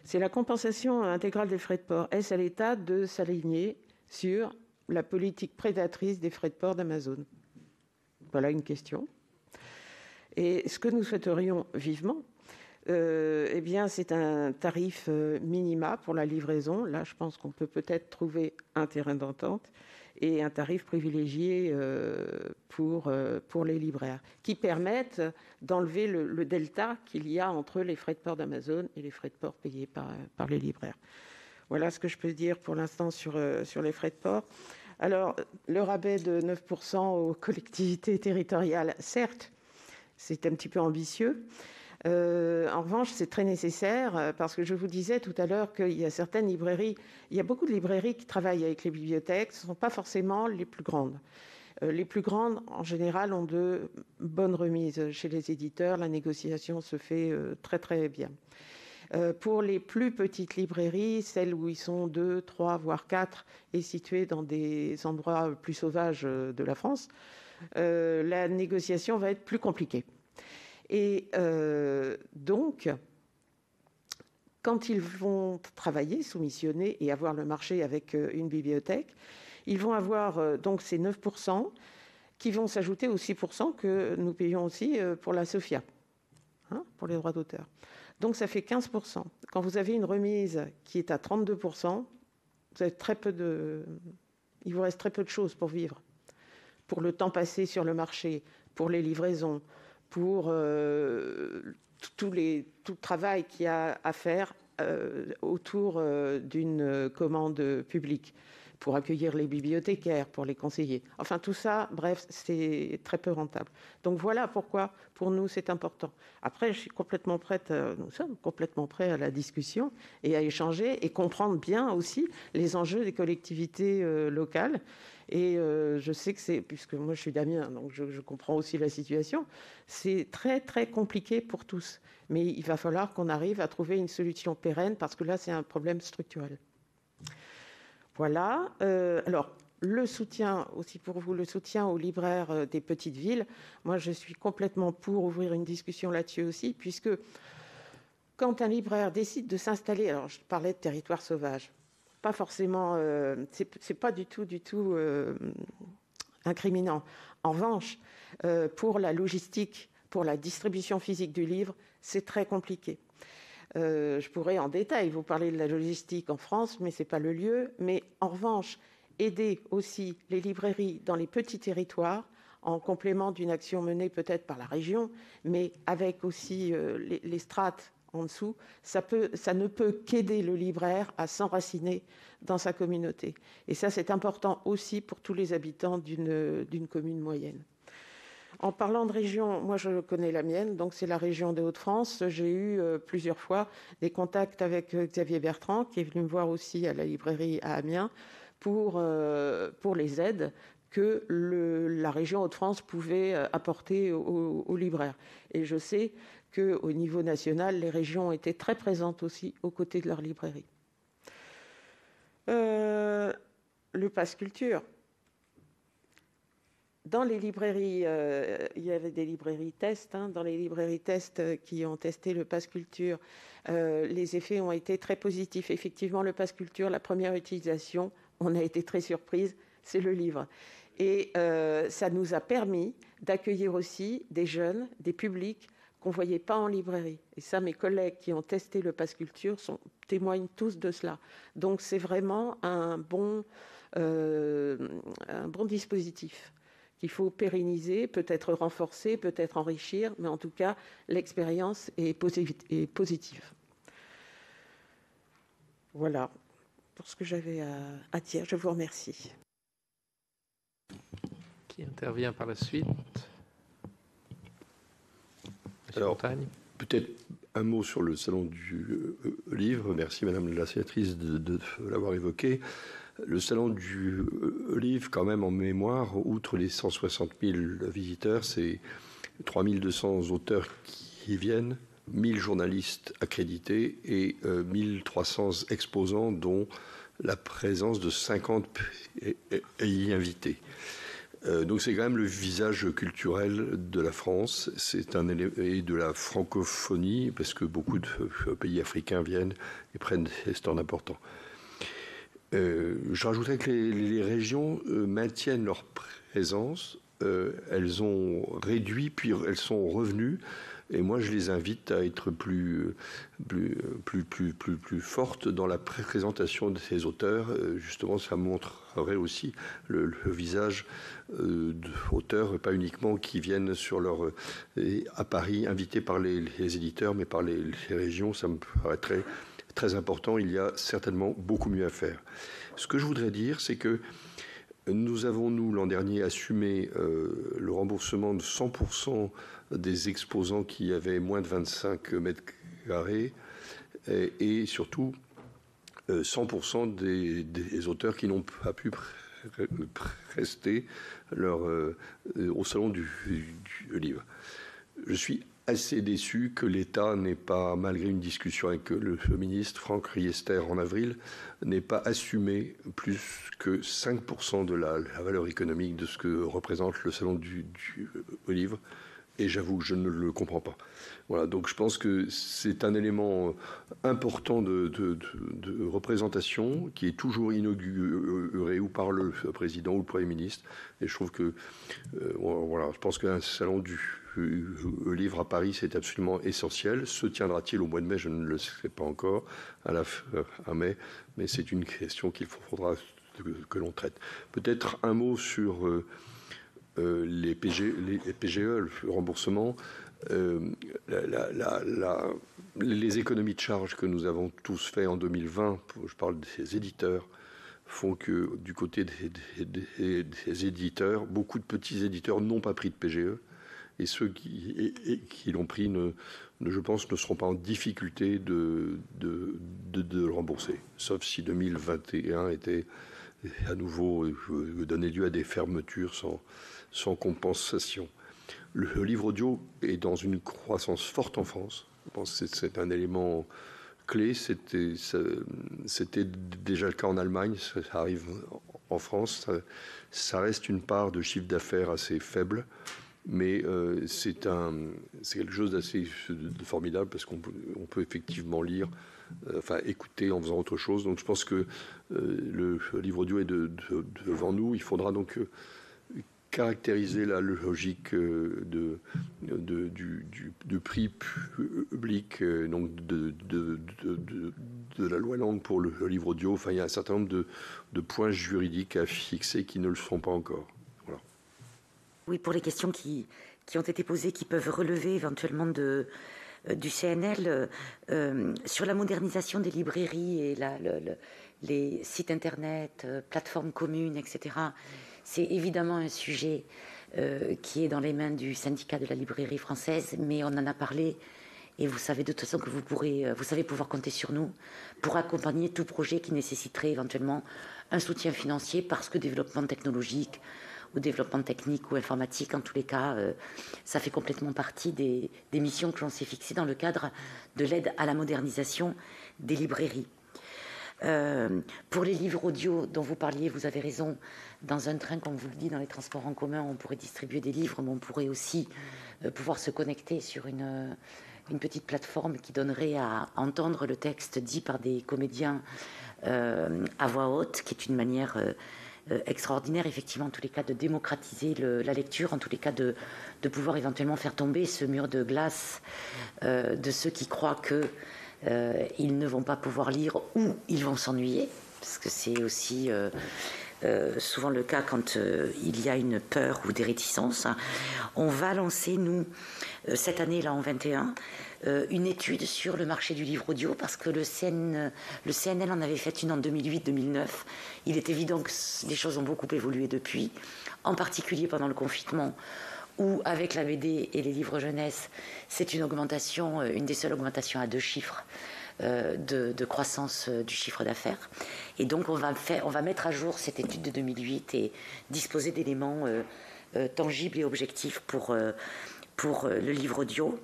D: c'est la compensation intégrale des frais de port. Est-ce à l'État de s'aligner sur la politique prédatrice des frais de port d'Amazon ? Voilà une question. Et ce que nous souhaiterions vivement, eh bien, c'est un tarif minima pour la livraison. Là, je pense qu'on peut peut-être trouver un terrain d'entente et un tarif privilégié pour les libraires, qui permettent d'enlever le delta qu'il y a entre les frais de port d'Amazon et les frais de port payés par les libraires. Voilà ce que je peux dire pour l'instant sur les frais de port. Alors, le rabais de 9% aux collectivités territoriales, certes, c'est un petit peu ambitieux. En revanche, c'est très nécessaire parce que je vous disais tout à l'heure qu'il y a certaines librairies, il y a beaucoup de librairies qui travaillent avec les bibliothèques, ce ne sont pas forcément les plus grandes. Les plus grandes, en général, ont de bonnes remises chez les éditeurs. La négociation se fait très, très bien. Pour les plus petites librairies, celles où ils sont 2, 3, voire 4, et situées dans des endroits plus sauvages de la France, la négociation va être plus compliquée. Et donc, quand ils vont travailler, soumissionner et avoir le marché avec une bibliothèque, ils vont avoir donc ces 9% qui vont s'ajouter aux 6% que nous payons aussi pour la SOFIA, pour les droits d'auteur. Donc, ça fait 15%. Quand vous avez une remise qui est à 32%, vous avez il vous reste très peu de choses pour vivre, pour le temps passé sur le marché, pour les livraisons, pour tout le travail qu'il y a à faire autour d'une commande publique, pour accueillir les bibliothécaires, pour les conseiller. Enfin, tout ça, bref, c'est très peu rentable. Donc voilà pourquoi, pour nous, c'est important. Après, nous sommes complètement prêts à la discussion et à échanger et comprendre bien aussi les enjeux des collectivités locales. Et je sais que puisque moi je suis d'Amiens, donc je comprends aussi la situation, c'est très très compliqué pour tous. Mais il va falloir qu'on arrive à trouver une solution pérenne parce que là, c'est un problème structurel. Voilà. Alors, le soutien, aussi pour vous, le soutien aux libraires des petites villes. Moi, je suis complètement pour ouvrir une discussion là-dessus aussi, puisque quand un libraire décide de s'installer, alors je parlais de territoire sauvage, pas forcément, c'est pas du tout incriminant. En revanche, pour la logistique, pour la distribution physique du livre, c'est très compliqué. Je pourrais en détail vous parler de la logistique en France, mais ce n'est pas le lieu. Mais en revanche, aider aussi les librairies dans les petits territoires, en complément d'une action menée peut-être par la région, mais avec aussi les strates en dessous, ça ne peut qu'aider le libraire à s'enraciner dans sa communauté. Et ça, c'est important aussi pour tous les habitants d'une commune moyenne. En parlant de région, moi je connais la mienne, donc c'est la région des Hauts-de-France. J'ai eu plusieurs fois des contacts avec Xavier Bertrand, qui est venu me voir aussi à la librairie à Amiens, pour les aides que la région Hauts-de-France pouvait apporter aux libraires. Et je sais qu'au niveau national, les régions étaient très présentes aussi aux côtés de leurs librairies. Le pass culture. Dans les librairies, il y avait des librairies tests. Dans les librairies tests qui ont testé le pass culture, les effets ont été très positifs. Effectivement, le pass culture, la première utilisation, on a été très surprise, c'est le livre. Et ça nous a permis d'accueillir aussi des jeunes, des publics qu'on ne voyait pas en librairie. Et ça, mes collègues qui ont testé le pass culture témoignent tous de cela. Donc c'est vraiment un bon un bon dispositif qu'il faut pérenniser, peut-être renforcer, peut-être enrichir, mais en tout cas, l'expérience est positive. Voilà pour ce que j'avais à dire. Je vous remercie.
A: Qui intervient par la suite?
C: Alors, peut-être un mot sur le salon du livre. Merci Madame la sénatrice de l'avoir évoqué. Le salon du livre, quand même en mémoire, outre les 160 000 visiteurs, c'est 3 200 auteurs qui viennent, 1000 journalistes accrédités et 1300 exposants, dont la présence de 50 pays invités. Donc c'est quand même le visage culturel de la France, et de la francophonie, parce que beaucoup de pays africains viennent et prennent des stands importants. Je rajouterais que les régions maintiennent leur présence. Elles ont réduit, puis elles sont revenues. Et moi, je les invite à être plus fortes dans la présentation de ces auteurs. Justement, ça montrerait aussi le visage d'auteurs, pas uniquement qui viennent à Paris, invités par les éditeurs, mais par les régions. Ça me paraîtrait très important. Il y a certainement beaucoup mieux à faire. Ce que je voudrais dire, c'est que nous avons, l'an dernier, assumé le remboursement de 100% des exposants qui avaient moins de 25 mètres carrés et surtout 100% des auteurs qui n'ont pas pu rester au salon du livre. Je suis assez déçu que l'État n'ait pas, malgré une discussion avec le ministre Franck Riester en avril, n'ait pas assumé plus que 5% de la valeur économique de ce que représente le salon du livre. Et j'avoue que je ne le comprends pas. Voilà, donc je pense que c'est un élément important de représentation qui est toujours inauguré ou par le président ou le Premier ministre. Et je trouve que, voilà, je pense qu'un salon du livre à Paris, c'est absolument essentiel. Se tiendra-t-il au mois de mai? Je ne le sais pas encore, à mai, mais c'est une question qu'il faudra que l'on traite. Peut-être un mot sur les PGE, le remboursement, les économies de charges que nous avons tous fait en 2020, je parle des éditeurs, font que du côté des éditeurs, beaucoup de petits éditeurs n'ont pas pris de PGE, et ceux qui l'ont pris, je pense, ne seront pas en difficulté de le rembourser, sauf si 2021 était à nouveau donné lieu à des fermetures sans compensation. Le livre audio est dans une croissance forte en France. Je pense que c'est un élément clé. C'était déjà le cas en Allemagne, ça arrive en France. Ça reste une part de chiffre d'affaires assez faible, mais c'est quelque chose d'assez formidable parce qu'on peut effectivement lire, écouter en faisant autre chose. Donc je pense que le livre audio est devant nous. Il faudra donc caractériser la logique de prix public, donc de la loi Langue pour le livre audio. Enfin, il y a un certain nombre de points juridiques à fixer qui ne le sont pas encore. Voilà.
E: Oui, pour les questions qui ont été posées, qui peuvent relever éventuellement du CNL, sur la modernisation des librairies et les sites internet, plateformes communes, etc., c'est évidemment un sujet qui est dans les mains du syndicat de la librairie française, mais on en a parlé et vous savez de toute façon que vous savez pouvoir compter sur nous pour accompagner tout projet qui nécessiterait éventuellement un soutien financier parce que développement technologique ou développement technique ou informatique, en tous les cas, ça fait complètement partie des missions que l'on s'est fixées dans le cadre de l'aide à la modernisation des librairies. Pour les livres audio dont vous parliez, vous avez raison, dans un train, comme vous le dites, dans les transports en commun, on pourrait distribuer des livres, mais on pourrait aussi pouvoir se connecter sur une petite plateforme qui donnerait à entendre le texte dit par des comédiens à voix haute, qui est une manière extraordinaire, effectivement, en tous les cas, de démocratiser la lecture, en tous les cas, de pouvoir éventuellement faire tomber ce mur de glace de ceux qui croient que ils ne vont pas pouvoir lire ou ils vont s'ennuyer, parce que c'est aussi souvent le cas quand il y a une peur ou des réticences. On va lancer, nous, cette année, là, en 21, une étude sur le marché du livre audio, parce que le CNL en avait fait une en 2008-2009. Il est évident que les choses ont beaucoup évolué depuis, en particulier pendant le confinement, où avec la BD et les livres jeunesse, c'est une augmentation, une des seules augmentations à 2 chiffres de croissance du chiffre d'affaires. Et donc on va mettre à jour cette étude de 2008 et disposer d'éléments tangibles et objectifs pour le livre audio.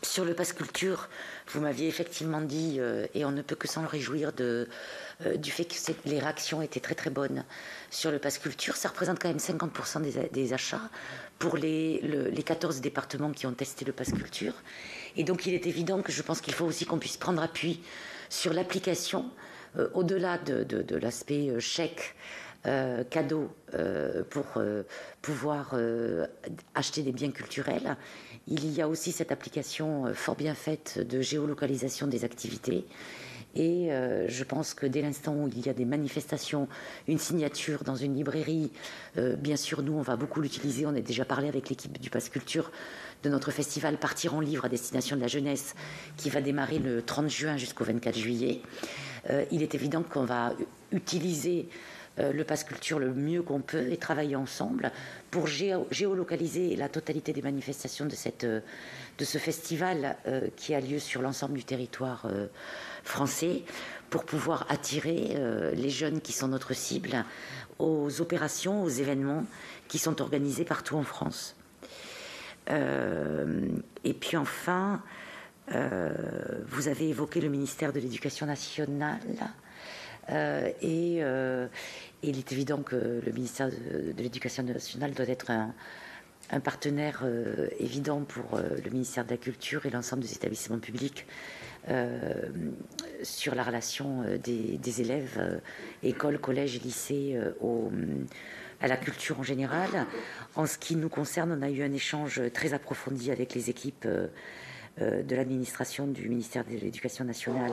E: Sur le pass culture, vous m'aviez effectivement dit, et on ne peut que s'en réjouir du fait que les réactions étaient très très bonnes sur le pass culture. Ça représente quand même 50% des achats pour les 14 départements qui ont testé le pass culture. Et donc il est évident que je pense qu'il faut aussi qu'on puisse prendre appui sur l'application, au-delà de l'aspect chèque, cadeau pour pouvoir acheter des biens culturels. Il y a aussi cette application fort bien faite de géolocalisation des activités. Et je pense que dès l'instant où il y a des manifestations, une signature dans une librairie, bien sûr, nous, on va beaucoup l'utiliser. On a déjà parlé avec l'équipe du Pass Culture de notre festival Partir en livre à destination de la jeunesse qui va démarrer le 30 juin jusqu'au 24 juillet. Il est évident qu'on va utiliser le Pass Culture le mieux qu'on peut et travailler ensemble pour géolocaliser la totalité des manifestations de ce festival qui a lieu sur l'ensemble du territoire français, pour pouvoir attirer les jeunes qui sont notre cible aux opérations, aux événements qui sont organisés partout en France. Et puis enfin, vous avez évoqué le ministère de l'Éducation nationale. Et il est évident que le ministère de l'Éducation nationale doit être un partenaire évident pour le ministère de la Culture et l'ensemble des établissements publics sur la relation des élèves, écoles, collèges et lycées à la culture en général. En ce qui nous concerne, on a eu un échange très approfondi avec les équipes de l'administration du ministère de l'Éducation nationale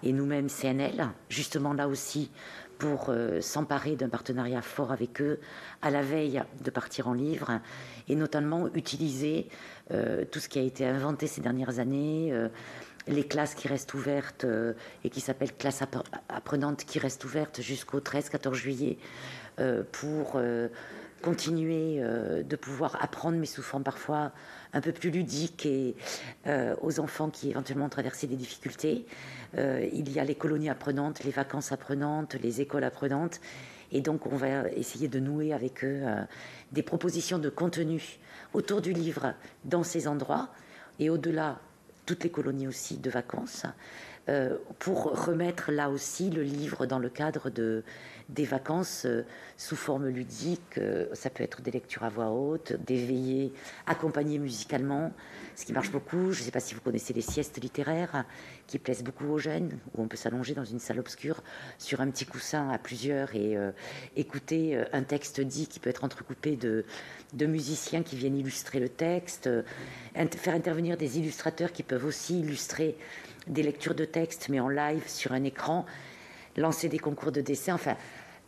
E: et nous-mêmes CNL, justement là aussi pour s'emparer d'un partenariat fort avec eux à la veille de Partir en livre, et notamment utiliser tout ce qui a été inventé ces dernières années, les classes qui restent ouvertes et qui s'appellent classes apprenantes qui restent ouvertes jusqu'au 13-14 juillet pour continuer de pouvoir apprendre, mais sous forme parfois un peu plus ludique, et aux enfants qui éventuellement ont traversé des difficultés. Il y a les colonies apprenantes, les vacances apprenantes, les écoles apprenantes, et donc on va essayer de nouer avec eux des propositions de contenu autour du livre dans ces endroits, et au-delà, toutes les colonies aussi de vacances, pour remettre là aussi le livre dans le cadre des vacances sous forme ludique. Ça peut être des lectures à voix haute, des veillées accompagnées musicalement, ce qui marche beaucoup. Je ne sais pas si vous connaissez les siestes littéraires qui plaisent beaucoup aux jeunes, où on peut s'allonger dans une salle obscure sur un petit coussin à plusieurs et écouter un texte dit qui peut être entrecoupé de musiciens qui viennent illustrer le texte, faire intervenir des illustrateurs qui peuvent aussi illustrer des lectures de texte, mais en live sur un écran, lancer des concours de dessin. Enfin,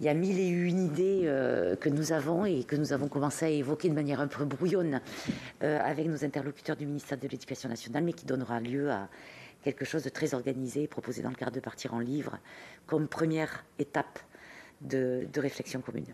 E: il y a 1001 idées que nous avons et que nous avons commencé à évoquer de manière un peu brouillonne avec nos interlocuteurs du ministère de l'Éducation nationale, mais qui donnera lieu à quelque chose de très organisé, proposé dans le cadre de Partir en livre, comme première étape de réflexion commune.